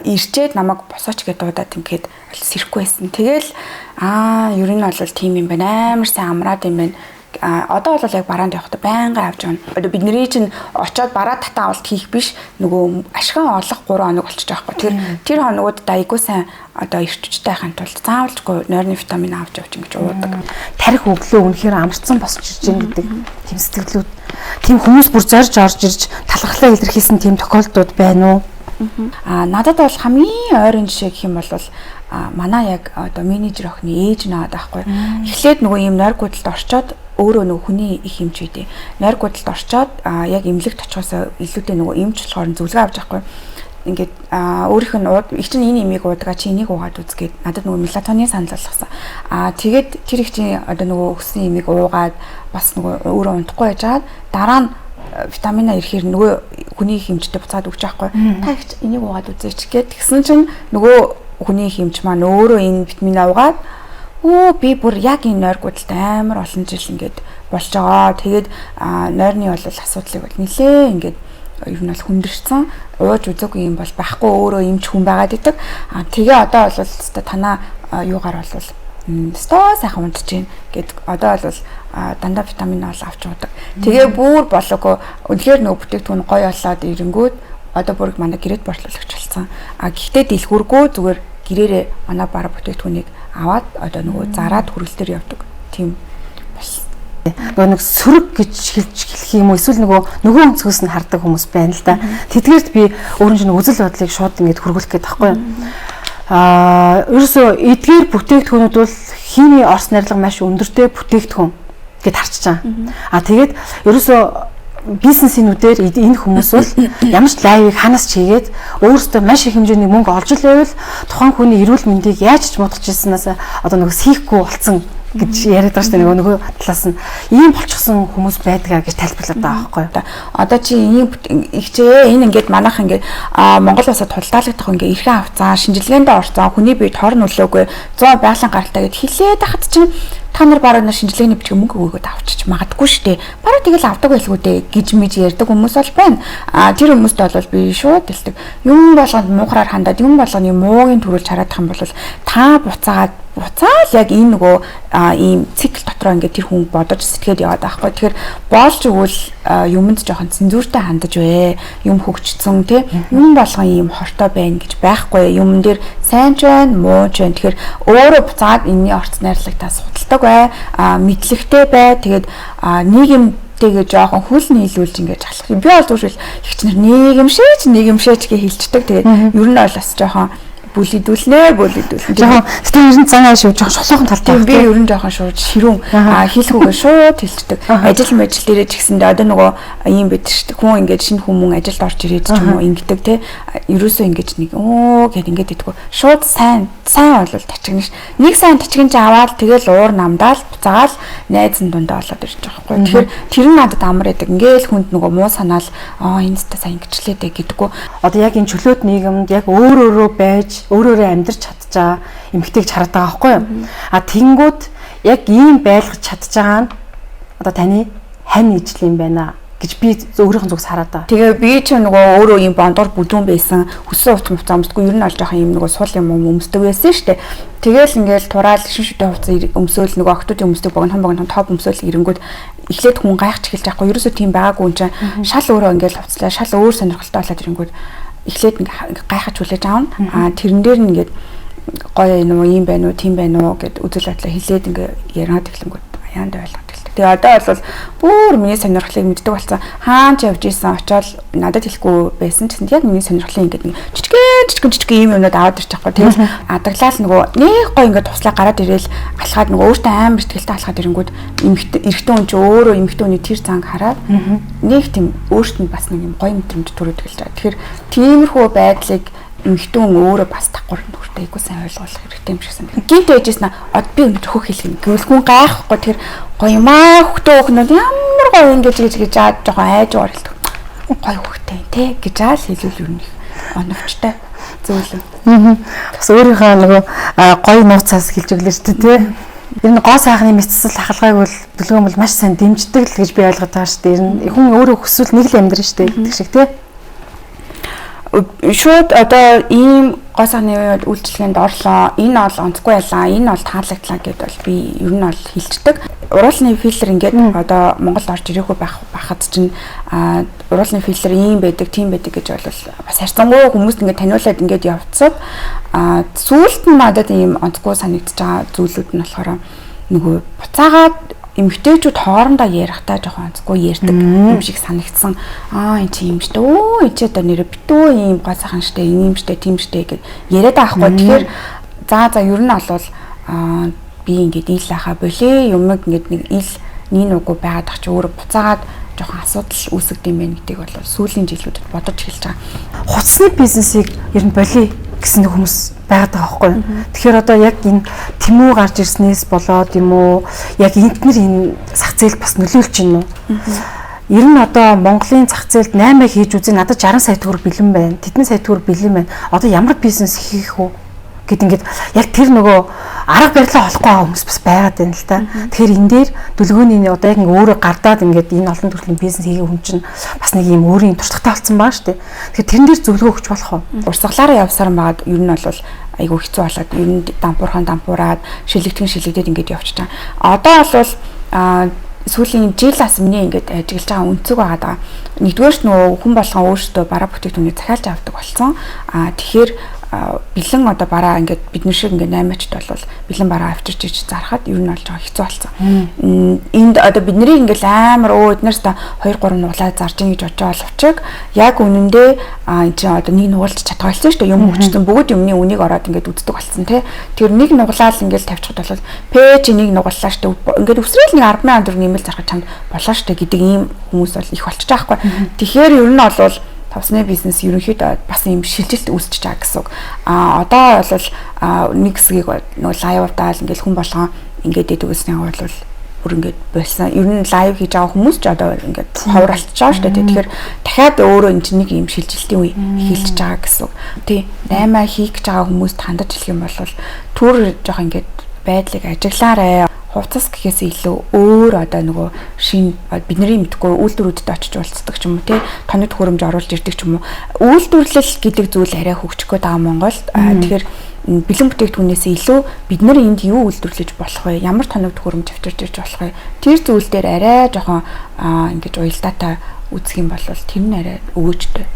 ирчээд намайг босооч гэдээ дуудаад ингээд сэрхгүй байсан. Тэгэл ер нь бол тийм юм байна. Амар сайн амраад юм байна. Одоо бол яг бараанд явахдаа байнга авч явна. Одоо бидний чинь очиод бараа татан авалт хийх биш нөгөө ашиган олох 3 хоног болчих жоохоо. Тэр хоногуд айгуу сайн одоо ирчвчтэй хайхын тулд заавалжгүй нойрны витамин авч явж ингэж уудаг. Тарих өглөө үнэхээр амарцсан босч ирж байгаа гэдэг тийм сэтгэлүүд. Тийм хүмүүс бүр зорж орж ирж талархлаа илэрхийлсэн тийм тохиолдлууд байна уу? Надад бол хамгийн ойрын жишээ гэх юм бол манай яг одоо менежер охины ээж наад байхгүй. Эхлээд нөгөө юм нойр гудалд орчоод өөрөө нөгөө хүний их эмч үйдээ. Нойр гудалд орчоод яг эмнэлэгт очихоос илүүтэй нөгөө эмч болохоор зөвлөгөө авч байхгүй. Ингээд өөрийнх нь их чинь энэ имийг уудаг чи энийг уугаад үзгээд надад нөгөө мелатонин санал болгосон. Тэгээд тэр их чинь одоо нөгөө өгсөн имийг уугаад бас нөгөө өөрөө унтахгүй байжгаад дараа нь витамина ирэхээр нөгөө хүний их эмчтэй буцаад өгч байхгүй. Та их энийг уугаад үзээч гэд тэгсэн чинь нөгөө хүний их эмч маань өөрөө энэ витамин аваад би бүр яг энэ нойр гудалтай амар олон жил ингээд болж байгаа. Тэгээд нойрны бол асуудлыг бол нилээ ингээд ер нь бол хүндэрсэн. Ууж үзээгүй юм бол байхгүй өөрөө эмч хүн байгаад идэг. Тэгээ одоо бол танаа юугаар бол стоо сайхан унтж гин гэд одоо бол дандаа витамин бол авч уудаг. Тэгээ бүр болоогүй үнэхээр нөгөө бүтээгдэхүүн гоё болоод ирэнгүүт одоо бүр манай гэрээд борлуулагч болсон. Гэхдээ дэлгүүргүй зүгээр гэрээрээ манай бараа бүтээгдэхүүнийг аваад одоо нөгөө зараад хүрэлтээр явдаг. Тийм болсон. Нөгөө нэг сөрөг гэж хэлэх юм уу эсвэл нөгөө өнцгөөс нь хардаг хүмүүс байна л да. Тэдгээрт би өөрийн чинь үзэл бодлыг шууд ингэж хөргүүлэх гээд байхгүй юу? Ерөөсөө эдгээр бүтээгдэхүүнүүд бол химийн орс нарилга маш өндөртэй бүтээгдэхүүн гэд харчиж байгаа. Тэгээд ерөөсөө бизнесинүүдээр энэ хүмүүс бол ямар ч лайвыг ханаас чигээд өөрөөсөө маш их хэмжээний мөнгө олж л байвал тухайн хүний эрүүл мэндийг яаж ч муудах гэснээс одоо нөгөө хийхгүй болцсон гэж яриад байгаа шүү дээ. Нөгөө талаас нь ийм болчихсон хүмүүс байдгаа гэж тайлбарлаад байгаа байхгүй юу? Одоо чи энийг ихчээ энэ ингээд манайх ингээд Монгол улсад худалдаалагдах ингээд эрхэн авцаа шинжилгээнд орцсон хүний биед хор нөлөөгүй 100 байгалийн гаралтай гэд хэлээд хахад чинь та нар бараг шинжилгээний бичиг мөнгө өгөөд авчиж магадгүй шүү дээ. Бараг тэгэл авдаг байлгүй дээ гэж мэж ярьдаг хүмүүс бол байна. Тэр хүмүүст бол би шууд хэлдэг. Юм болгонд муухраар хандаад юм болгоны муугийн төрүүлж хараадах юм бол та буцаал яг энэ нөгөө ийм цикл дотор ингээд тэр хүн бодож сэтгэхэд яваад байхгүй. Тэгэхээр боолж өгвөл юмд жоохон цензуртай хандаж бай. Юм хөгжсөн тий. Юм болгон ийм хортой байна гэж байхгүй. Юмн дээр сайн ч байна, муу ч байна. Тэгэхээр өөрөө буцаад энэний орц найрлагтаа судалдаг бай. Мэдлэгтэй бай. Тэгээд нийгэмтэйгээ жоохон хүл нийлүүлж ингээд алах юм. Би бол зүгээр ихч нар нийгэмшээч гэж хэлцдэг. Тэгээд ер нь бол бас жоохон бүлэдүүлнэ. Жоохон тийм ер нь зан аашгүй жоохон шулуухан талтай. Би ер нь жоохон шууд ширүүн хийлгүүгээ шууд хэлцдэг. Ажил дээрээ ч гэсэндээ одоо нөгөө ийм бид шүү дээ. Хүн ингээд шинэ хүмүүс ажилд орж ирээд ч юм уу ингэдэг те. Ерөөсөө ингэж нэг гэд ингээд идэггүй. Шууд сайн болвол тачигнэ ш. Нэг сайн тачигнж аваад тэгэл уур намдаал буцаагаал найзан дундаа болоод ирж байгаа байхгүй. Тэгэхээр тэр нь надад амар байдаг. Ингээл хүнд нөгөө муу санаал энэ зөте сайн ингэчлээ гэдэггүй. Одоо яг энэ чөлөөт нийгэмд яг өөрөөрөө байж өөрөөрөө амьдарч чадчихаа эмгтэйг хараад байгаа байхгүй юу? Тэнгүүд яг ийм байлгаж чадж байгаа нь одоо таны хань ижил юм байна гэж би өөрийнх нь зүгс хараад байгаа. Тэгээ би ч нөгөө өөрөө ийм бондор бүдүүн байсан хөсөө утас муцаа өмсдөггүй ер нь олж байгаа юм нөгөө сул юм өмсдөг байсан шүү дээ. Тэгэл ингээл тураал шүшүдэ хувцас өмсөөл нөгөө октодын өмсдөг богино топ өмсөөл ирэнгүүд эхлээд хүн гайхаж эхэлж байхгүй. Ерөөсөө тийм байгаагүй юм чинь шал өөрөө ингээл хувцлаа шал өөр сонирхолтой болоод ирэнгүүд эхлээд гайхаж хүлээж аавна. Тэрэн дээр нь ингээд гоё юм байна уу, тийм байна уу гэд үзэл бодлоо хэлээд ингээ яриад эхлэнгүүд аяанд ойлгоод эхэлдэг. Тэгээ одоо бол бүр миний сонирхлыг мэддэг болсон. Хаан ч явж исэн очоод надад хэлэхгүй байсан ч гэсэн яг миний сонирхлын ингээд нэг жижиг юм юмнууд аваад ирчих байхгүй. Тэгэл адаглал нөгөө нэг гоё ингээд туслаа гараад ирээл алхаад нөгөө өөртөө амар ихтгэлтэй алхаад ирэнгүүд эрэгтэй хүн ч өөрөө эмэгтэй хүний тэр занг хараад нэг тийм өөртөө бас нэг юм гоё мэдрэмж төрөд эхэлж байгаа. Тэгэхээр тиймэрхүү байдлыг эмэгтэй хүн өөрөө бас давхар нүртэй айгуу сайн ойлгох хэрэгтэй юм шиг санагдав. Гинт байжсэн од би өнөдөр хөх хэлгэн. Гэвэл хүн гайхгүй тэр гоё маа хөхтөө хөхнөд ямар гоё ингэж жаад жоохон айж оролдог. Гоё хөхтэй те гэж аал хэлүүл юу нэг оновчтой зөвлөм. Бас өөрийнхөө нөгөө гоё нууцаас хэлж өглөө шүү дээ те. Ер нь гоо сайхны мэдсэл хахалгааг бол бүлгөөн бол маш сайн дэмждэг л гэж би ойлгоод байгаа шүү дээ. Ер нь хүн өөрөө хүсвэл нэг л амьдрын шүү дээ гэдэг шиг те. Шууд одоо ийм гоо сайхны үйлчлэгэнд орлоо. Энэ бол онцгүй байлаа. Энэ бол таалагдлаа гэдээ бол би ер нь бол хэлцдэг. Уруулны фильтр ингээд одоо Монгол орж ирээгүй байхад чинь уруулны фильтр ийм байдаг, тийм байдаг гэж бол бас харьцангуй хүмүүст ингээд таниулаад ингээд явцад сүүлд нь надад ийм онцгүй санагдаж байгаа зүйлүүд нь болохоор нөгөө буцаагаад эмгтээчүүд хоорондоо ярихдаа жоохон онцгүй ярьдаг юм шиг санагдсан. Энд чи юм штэ. Энд чи одоо нэрэ битүү ийм гоо сайхан штэ, ийм штэ, тийм штэ гэж яриад байхгүй. Тэгэхээр за ер нь бол би ингээд ил ахаа болээ юмэг ингээд нэг ил нин уггүй байгаад ах чи өөрөө буцаагаад жоохон асуудал үүсгэж юм байна гэдгийг бол сүүлийн жилүүдэд бодож эхэлж байгаа. Хувцсны бизнесийг ер нь болий гэсэн хүмүүс байгаад байгаа байхгүй юу. Тэгэхээр одоо яг энэ тэмүү гарч ирснээс болоод юм уу яг энтнэр энэ зах зээл бас нөлөөлж байна уу? Ер нь одоо Монголын зах зээлд 8 хийж үзээ надад 60 сая төгрөг бэлэн байна. Тэдний сая төгрөг бэлэн байна. Одоо ямар бизнес хийх вэ? Гэт ингээд яг тэр нөгөө арга барилаа олохгүй байгаа хүмүүс бас байгаад байна л та. Тэгэхээр энэ дээр дүлгөөний одоо яг өөрөө гардаад ингээд энэ олон төрлийн бизнес хийгээ хүн чинь бас нэг юм өөрийн туршлагатай болсон байгаа шүү дээ. Тэгэхээр тэрэн дээр зөвлөгөө өгч болох уу? Урсгалаараа явсаар байгаад ер нь бол айгу хэцүү болоод ер нь дампуураад шилэгдээд ингээд явчихж байгаа. Одоо бол сүүлийн жилээс миний ингээд ажиглаж байгаа үнцэг байгаа. Нэгдүгээрт нөгөө хүн болгон өөрсдөө бараа бүтээгдэхүүнийг захиалж авдаг болсон. Тэгэхээр бэлэн одоо бараа ингээд бид нар шиг ингээд 8-ачд бол бэлэн бараа авчирч ич зархад ер нь болж байгаа хэцүү болсон. Энд одоо бид нарыг ингээд амар эднээс та 2-3 нуглаа зарж ин гэж бодож байгаа боловч яг үнэндээ энэ чинь одоо нэг нугалж чадгаалсан шүү дээ. Юм хөгжсөн бүгд юмны үнийг ороод ингээд үздэг болсон тий. Тэр нэг нуглаал ингээд тавьчихад бол пэйж нэг нугаллаа шүү дээ. Ингээд өсрөөл нэг 10,000 төгрөг нэмэлт зархад чамд болоо шүү дээ гэдэг ийм хүмүүс бол их болчихж байгаа байхгүй. Тэгэхээр ер нь бол тавсны бизнес ерөнхийдөө бас юм шилжилт үүсчихэж байгаа гэсэн үг. Одоо бол нэг хэсгийг нөгөө лайвдаал ингээл хүн болгоо ингээд дэдэг гэсний бол бүр ингээд болсон. Ер нь лайв хийж байгаа хүмүүс ч одоо ингээд ховралцж байгаа шүү дээ. Тэгэхээр дахиад өөрөө энэ чинь нэг юм шилжилтийн үе эхэлж байгаа гэсэн үг. Тий 8 хийх гэж байгаа хүмүүст хандаж хэлэх юм бол түр жоох ингээд байдлыг ажиглаарай. хувцас гэхээс илүү өөр одоо нөгөө шин бидний мэдгүй үйлдвэрүүдэд очиж уулздаг ч юм уу тий тоног төхөөрөмж оруулж ирдэг ч юм уу үйлдвэрлэл гэдэг зүйл арай хөгжих гээд байгаа Монголд тэгэхээр бэлэн бүтээгдэхүүнээс илүү бид нар энд юу үйлдвэрлэж болох вэ? Ямар тоног төхөөрөмж авчирч ирж болох вэ? Тэр зүйл дээр арай жоохон ингэж уялдаатай үзэх юм бол тэр нь арай өвөөжтэй.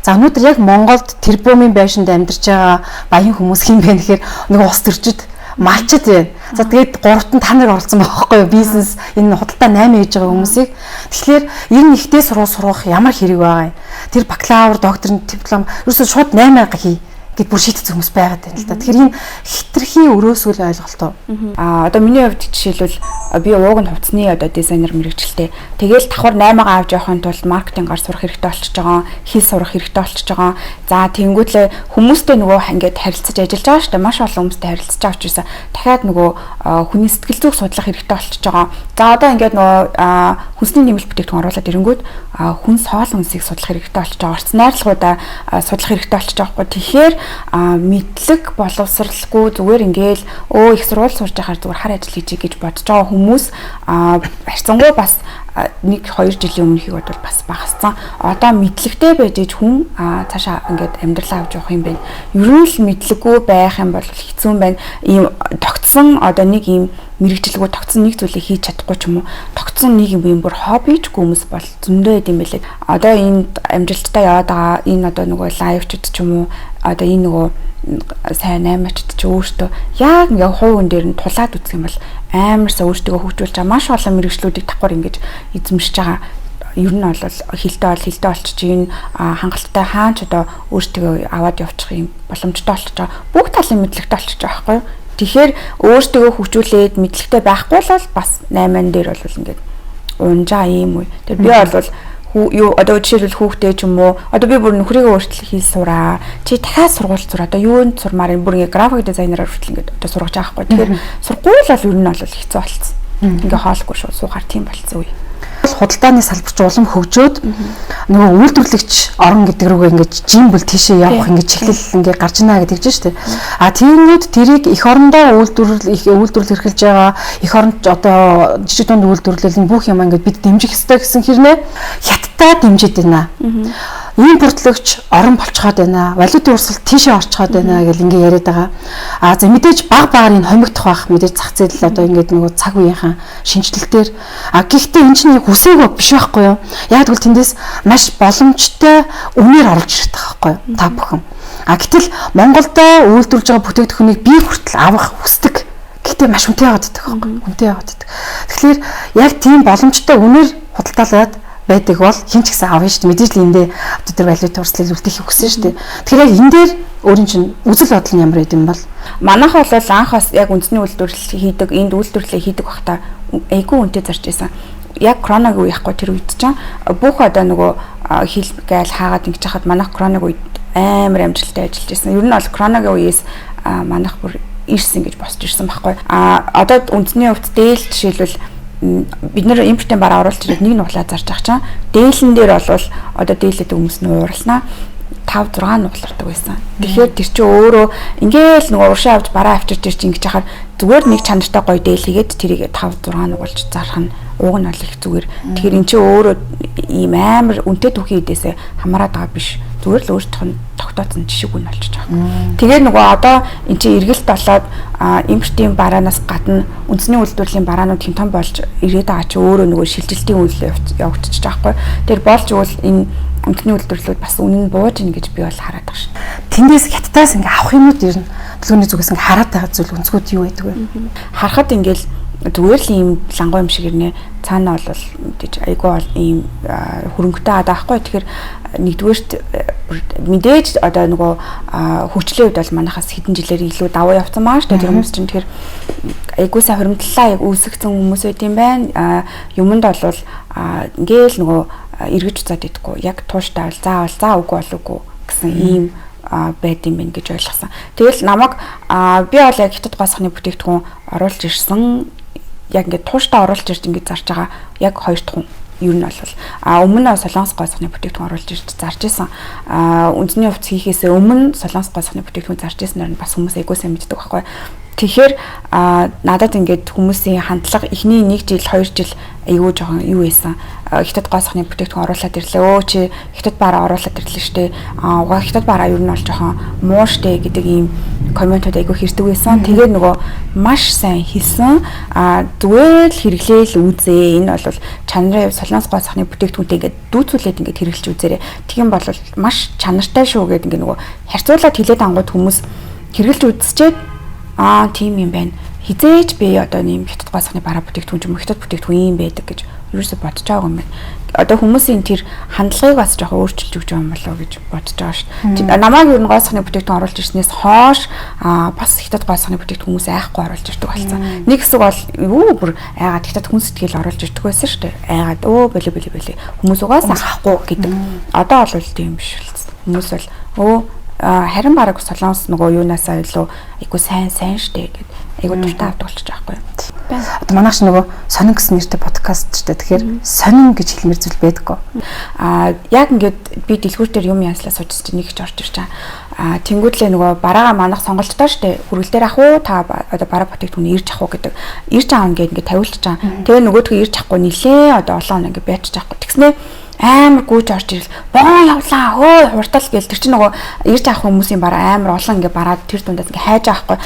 За өнөөдөр яг Монголд тэрбумын байшинд амьдарч байгаа баян хүмүүс хин бэ гэхээр нэг ус төрчид малчд байна. За тэгээд гуравт нь та нар оролцсон байгаа байхгүй юу? Бизнес энэ худалдаа 8 хийж байгаа хүмүүсийг. Тэгэхээр ер нь ихтэй сургах ямар хэрэг байгаа юм? Тэр бакалавр, докторийн диплом ерөөсөө шууд 8 хий гэд бүр шийдсэн хүмүүс байгаад байна л да. Тэгэхээр энэ хитрхийн өрөөсгөл ойлголтоо. Одоо миний хувьд жишээлбэл би ууг нь хувцсны одоо дизайнер мэрэгчлээ. Тэгэл давхар 8-аа авч явахын тулд маркетингаар сурах хэрэгтэй болчихж байгаа, хэл сурах хэрэгтэй болчихж байгаа. За тэнгүүтлээ хүмүүстэй нөгөө ингээд харилцаж ажиллаж байгаа шүү дээ. Маш олон хүмүүстэй харилцаж байгаа учраас дахиад нөгөө хүний сэтгэл зүг судлах хэрэгтэй болчихж байгаа. За одоо ингээд нөгөө хүнсний нэмэлт бүтээгдэхүүн оруулаад ирэнгүүт хүнс хоол хүнсийг судлах хэрэгтэй болчихж байгаа. Орц найрлагуудаа судлах хэрэгтэй болчихж байгаа байхгүй. Тэгэхээр мэдлэг боловсралгүй зүгээр ингээл их сурвалж сурж байхаар зүгээр хар ажил хийж гэж бодож байгаа хүмүүс харьцангуй бас 1-2 жилийн өмнөхийг бодвол бас багассан. Одоо мэдлэгтэй байж иж хүн цаашаа ингээд амьдралаа авч явах юм байна. Ерөн л мэдлэггүй байх юм бол хэцүү юм байна. Ийм тогтсон одоо нэг ийм мэрэгчлэгөө тогтсон нэг зүйлийг хийж чадахгүй ч юм уу. Тогтсон нэг юм бүр хоббичгүй хүмүүс бол зөндөө байд юм байлээ. Одоо энд амжилттай яваад байгаа энэ одоо нөгөө лайвчд ч юм уу одоо энэ нөгөө сайн 8-ачд ч өөртөө яг ингээ хувийн дээр нь тулаад үзэх юм бол амарсаа өөртөө хөгжүүлж байгаа маш олон мэрэгчлүүдийг давхар ингэж эзэмшиж байгаа. Ер нь бол хилтэй болчих чинь хангалттай хаач одоо өөртөө аваад явчих юм боломжтой болчих жоо. Бүх талын мэдлэгтэй болчих жоо байхгүй юу? Тэгэхээр өөртөө хөгжүүлээд мэдлэгтэй байхгүй бол бас 8-ан дээр бол ингээд унжаа юм уу. Тэр би бол юу одоо жишээлбэл хүүхдээ ч юм уу одоо би бүр нөхрийгөө өөрчлөх хэл сураа чи дахиад сургууль сур одоо юунд сурмаар бүр ингээ график дизайнераар хүртэл ингээ одоо сургаж байгаа хгүй тэгэхээр сургууль бол ер нь бол хэцүү болцсон ингээ хоолгүй шууд суухаар тийм болцсон үе худалдааны салбарч улам хөгжөөд нөгөө үйлдвэрлэгч орон гэдэг рүүгээ ингээд жимбэл тийшээ явах ингээд чиглэл ингээд гарч ийна гэдэг чинь шүү дээ. А тиймүүд тэрийг эх орондоо үйлдвэрлэл эрхэлж байгаа эх оронд одоо жижиг дунд үйлдвэрлэлийн бүх юм ингээд бид дэмжих ёстой гэсэн хэрнээ хятадтай дэмжиж байна. Импортлогч орон болцоход байна. Валютын урсгал тийшээ орчход байна гэл ингээд яриад байгаа. А за мэдээж баг энэ хомигдох байх мэдээж зах зээл одоо ингээд нөгөө цаг үеийнхэн шинжилтээр а гэхдээ энэ чинь хүсээгүй биш байхгүй юу? Яг тэгвэл тэндээс маш боломжтой үнээр оруулж ирэх байхгүй юу? Та бүхэн. А гэтэл Монголд үйлдвэрлэж байгаа бүтээгдэхүүнийг би хүртэл авах хүсдэг. Гэхдээ маш үнэтэй яваад байдаг байхгүй юу? Үнэтэй яваад байдаг. Тэгэхээр яг тийм боломжтой үнээр худалдаалаад байдаг бол хин ч гэсэн авна шүү дээ. Мэдээж л эндээ одоо тэр валютын урслыг үлдэхийг хүссэн шүү дээ. Тэгэхээр яг энэ дээр өөрийн чинь үзэл бодол нь ямар байд юм бол манайх бол анхаас яг үндэсний үйлдвэрлэл хийдэг, энд үйлдвэрлэлээ хийдэг байхдаа айгүй үнэтэй зарж байсан. Яг коронавиг үеихгүй тэр үед чинь бүх одоо нөгөө хил гайл хаагаад ингэж хахад манайх коронавиг үед амар амжилттай ажиллаж байсан. Ер нь бол коронавигийн үеэс манайх бүр ирсэн гэж босч ирсэн байхгүй. Одоо үндэсний хувьд дээл жишээлбэл бид нэр импортын бараа оруулж ирээд нэг нуглаа зарж байгаа чинь дээлэн дээр бол одоо дээлээд хүмүүс нь уурлнаа 5-6 нуглардаг байсан. Тэгэхээр тэр чинь өөрөө ингээл нөгөө уршаа авч бараа авчирч ирж ингэж хахаар зүгээр нэг чанартай гоё дээл хийгээд тэрийг 5-6 нугалж зарах нь ууг нь бол их зүгээр. Тэгэхээр эн чинь өөрөө ийм амар үнэтэй түүхий эдээсээ хамаарат байгаа биш. Зүгээр л өөртөө нь тогтооцсон жишг үн болчихж байгаа. Тэгээд нөгөө одоо эн чинь эргэлт болоод импортын бараанаас гадна үндэсний үйлдвэрлэлийн бараанууд хэмтэн болж ирээд байгаа чи өөрөө нөгөө шилжилтийн үйл явагдчихж байгаа хгүй. Тэр болж игэл энэ үндэсний үйлдвэрлэлүүд бас үнэн нь бууж ийн гэж би бол хараад байгаа шин. Тэндээс хятадаас ингээ авах юмуд ер нь төлөвний зүгээс ингээ хараад байгаа зүйл өнцгүүд юу байдаг вэ? Харахад ингээл зүгээр л ийм лангуй юм шиг ирнэ. Цаана бол мэдээж айгүй бол ийм хөрөнгөтэй байгаа байхгүй. Тэгэхээр нэгдүгээрт мэдээж одоо нөгөө хөгжлийн үед бол манайхаас хэдэн жилээр илүү давуу явцсан маа шүү дээ. Тэр хүмүүс чинь тэгэхээр айгүй сайн хуримтлалаа яг үүсгэсэн хүмүүс байт юм байна. Юмд бол ингээл нөгөө эргэж уцаад идэггүй. Яг тууштай бол заа үгүй болоогүй гэсэн ийм байд юм байна гэж ойлгосон. Тэгэл намайг би бол яг хятад госхны бүтээгдэхүүн оруулж ирсэн. Яг ингээд тууштай оруулж ирж ингээд зарж байгаа яг 2 дахь хүн ер нь бол өмнө солонгос госхны бүтээгдэхүүн оруулж ирж зарж исэн. Үндэсний хувьд хийхээс өмнө солонгос госхны бүтээгдэхүүн зарж ирсэнээр нь бас хүмүүс айгуу сайн мэддэг байхгүй. Тэгэхээр надад ингээд хүмүүсийн хандлага эхний 1 жил 2 жил айгүй жоохон юу байсан. Хятад гоо сахны бүтээгдэхүүн оруулаад ирлээ. Өө чи хятад бараа оруулаад ирлээ штэ. Угаа хятад бараа юу нь бол жоохон муу штэ гэдэг ийм комментууд айгүй хэрдэг байсан. Тэгээд нөгөө маш сайн хэлсэн. Зүгээр л хэрэглээл үзээ. Энэ бол чанарын солонгос гоо сахны бүтээгдэхүүнтэй ингээд дүүцүүлээд ингээд хэрэглэж үзээрэй. Тийм бол маш чанартай шүү гэдэг ингээд нөгөө харьцуулаад хэлээд ангууд хүмүүс хэрэглэж үзчихэд тийм юм байна. Хизээч би одоо нэм хятад гоо сахны бараа бүтээгдэхүүн юм хятад бүтээгдэхүүн юм байдаг гэж ерөөсө бодож байгаа юм байна. Одоо хүмүүсийн тэр хандлагыг бас жоохон өөрчилж өгч байгаа юм болоо гэж бодож байгаа шүү дээ. Намайг ер нь гоо сахны бүтээгдэхүүн оруулж ирснээс хойш бас хятад гоо сахны бүтээгдэхүүн хүмүүс айхгүй оруулж ирдэг болсон. Нэг хэсэг бол юу бүр айгаад хятад хүн сэтгэл оруулж ирдэг байсан шүү дээ. Айгаад болоо хүмүүс угаасаа авахгүй гэдэг. Одоо бол тийм биш болсон. Хүмүүс бол харин бараг солонгос нөгөө юунаасаа илүү айгу сайн штэ гэдэг айгу дуртай авдагч байгаа байхгүй. Одоо манайх ч нөгөө сонин гэсэн нэртэй подкаст ч тэгэхээр сонин гэж хэлмэр зүйл байдаггүй. Яг ингээд би дэлгүүр дээр юм янзлаа сууж чинь нэг ч орж ирж байгаа. Тэнгүүдлээ нөгөө бараага манах сонголттой штэ хүрэл дээр ах уу та одоо бараа бүтээгдэхүүн ирж ах уу гэдэг. Ирж аав ингээд тавиулчих чам. Тэгээ нөгөөдгөө ирж ахгүй нилээ одоо олон ингээд байчих чахгүй. Тэгснээ амар гүйж орж ирэл боо явлаа хөө хуртал гээл тэр чинь нөгөө ирж авах хүмүүсийн бараа амар олон ингээ бараад тэр дундаас ингээ хайж авахгүй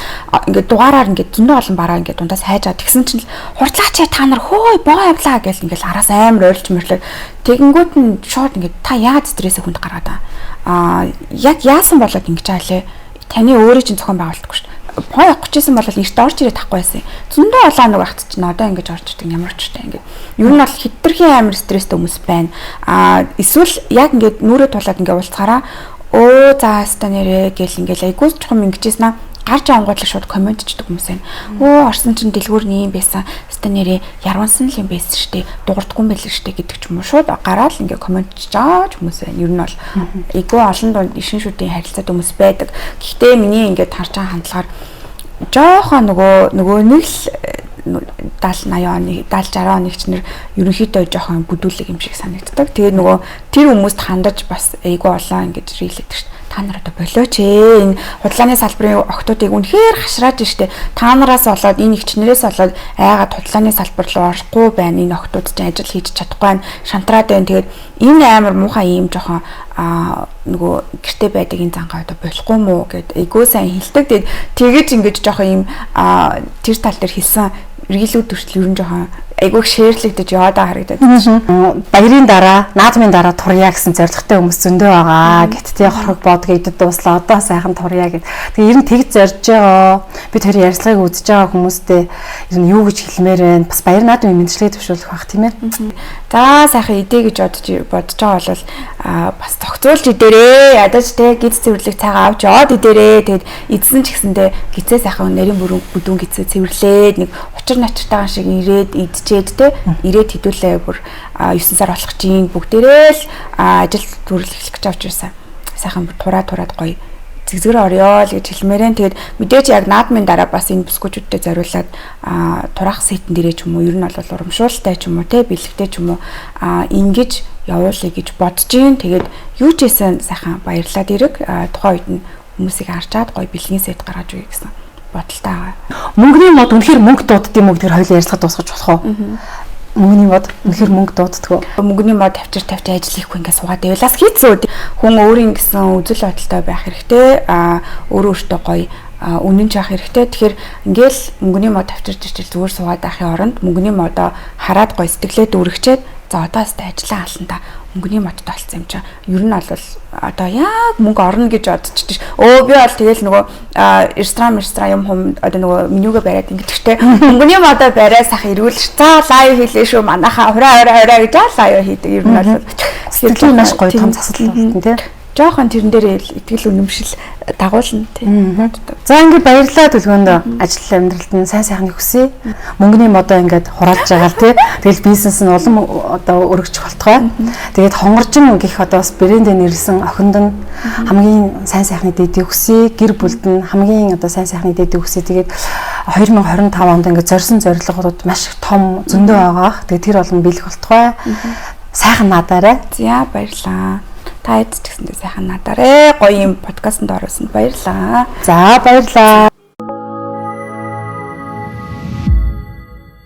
ингээ дугаараар ингээ зөндөө олон бараа ингээ дундаас хайж аваад тэгсэн чинь хурдлаач та нар хөө боо явлаа гээл ингээл араас амар ойлж мөрлөө тэгэнгүүт нь шууд ингээ та яагаад стрессээ хүнд гаргаад яг яасан болоод ингэж аалаа таны өөрөө чинь зохион байгуулалтгүй шүү боо явчихсан бол эрт орж ирээд тахгүй байсан. Зөндөө олон нэг багт чинь одоо ингэж орж ирдэг ямар ч та ингэ. Ер нь бол хитрхийн амар стресстэй хүмүүс байна. Эсвэл яг ингэ нүрээ тулаад ингэ уулзахаараа за хаста нэрээ гэл ингээл айгуус чухам ингэжсэн гарч ангуудлаа шууд коммент чдэг хүмүүс байна. Орсон чинь дэлгүүр нь юм байсан. Хаста нэрээ ярвансан л юм байсан штэ. Дуурдахгүй юм байл штэ гэдэг ч юм уу шууд гараад ингээ коммент чааж хүмүүс байна. Ер нь бол айгуу олон дунд ишин шүдийн харилцаад хүмүүс байдаг. Гэхдээ миний ингээд харж байгаа хандлагаар жоохон нөгөө нэг л 70-80 оны 70-60 оны ч нэр ерөнхийдөө жоохон бүдүүлэг юм шиг санагддаг. Тэгээд нөгөө тэр хүмүүст хандаж бас айгуу олон ингэж рилээд шүү дээ. Та нар одоо болооч энэ худлааны салбарын охтуудыг үнэхээр хашрааж штэ. Та нараас болоод энэ ихчнэрээс болоод айгаад худлааны салбар руу орохгүй байна. Энэ охтууд чинь ажил хийж чадахгүй байна. Шантраад байна. Тэгээд энэ амар муухай юм жоохон нөгөө гэрте байдаг энэ зангаа одоо болохгүй мүү гэд айгуу сайн хэлдэг. Тэгээд ингэж жоохон юм тэр тал дээр хэлсэн рилүүд төрөл ер нь жоохон айгуу шеэрлэгдэж яваад байгаа харагдаад. Баярын дараа, наадмын дараа турья гэсэн зорилготой хүмүүс зөндөө байгаа. Гэтээ хорхог бодг идэд дуслаа. Одоо сайхан турья гэд. Тэгээ ер нь тэгж зорж байгаа. Би тэр ярьцлагыг үзэж байгаа хүмүүстээ ер нь юу гэж хэлмээр байна. Бас баяр наадмын мэдрэлийг төвшүүлэх бах тийм ээ. За сайхан идэ гэж бодож байгаа бол бас тогтоолж идэрээ. Ядаж те гиз цэвэрлэг цайгаа авч яваад идэрээ. Тэгэд эдсэн ч гэсэндээ гизээ сайхан нарийн бүдүүн гизээ цэвэрлээд нэг учир начиртайгаан шиг ирээд идчихэд те ирээд хідүүлээ бүр 9 сар болох чинь бүгдээрээ л ажил төрөл эхлэх гэж авч ирсэн. Сайхан тураад гоё зэгзгэр орёо л гэж хэлмээрэн. Тэгээд мэдээж яг наадмын дараа бас энэ бүсгүүчүүдтэй зориулаад турах сетэн дээрээ ч юм уу ер нь бол урамшуултай ч юм уу те бэлэгтэй ч юм уу ингэж явуулъя гэж бодож гин. Тэгээд юу ч хийсэн сайхан баярлаад ирэг тухайн үед нь хүмүүсийг харчаад гоё бэлгийн сет гаргаж өгье гэсэн бодолтой байгаа. Мөнгөний мод үнэхээр мөнгө дууддаг юм уу гэхээр хоёул ярилцлага дуусгаж болох уу? Мөнгөний мод үнэхээр мөнгө дууддаг уу? Мөнгөний мод тавьж ажил хийхгүй ингээд суугаад явлаас хийцүү. Хүн өөрийн гэсэн үзэл бодолтой байх хэрэгтэй. Өөртөө гоё үнэн ч авах хэрэгтэй. Тэгэхээр ингээл мөнгөний мод тавьчирч ичил зүгээр суугаад байхын оронд мөнгөний модоо хараад гоё сэтгэлээ дүүргчээд за одоос та ажиллаа алсан та мөнгөний модтой болсон юм чинь. Ер нь бол одоо яг мөнгө орно гэж бодчих. Би бол тэгэл нөгөө ресторан юм одоо нөгөө менюгээ бариад ингэдэгтэй мөнгөний модоо бариад сах эргүүлж за лайв хийлээ шүү манайхаа хураа гэж лайв хийдэг. Ер нь бол сэтгэл маш гоё том засал болсон тийм. Жохон тэрэн дээр итгэл үнэмшил дагуулна тийм. За ингээд баярлалаа төлгөөнд ажил амьдралд нь сайн сайхны хүсье. Мөнгөний модоо ингээд хураалж байгаа л тий. Тэгэл бизнес нь улам одоо өргөж болтгой. Тэгээд хонгоржин гэх одоо бас брэндээ нэрлсэн охинд нь хамгийн сайн сайхны дэдийг хүсье. Гэр бүлд нь хамгийн одоо сайн сайхны дэдийг хүсье. Тэгээд 2025 онд ингээд зорьсон зорилгоуд маш их том зөндөө байгаа. Тэгээд тэр болон бэлэх болтгой. Сайхан надаарай. За баярлалаа. Та эд ч гэсэндээ сайхан надаарай. Гоё юм подкастт оруулсанд баярлалаа. За баярлалаа.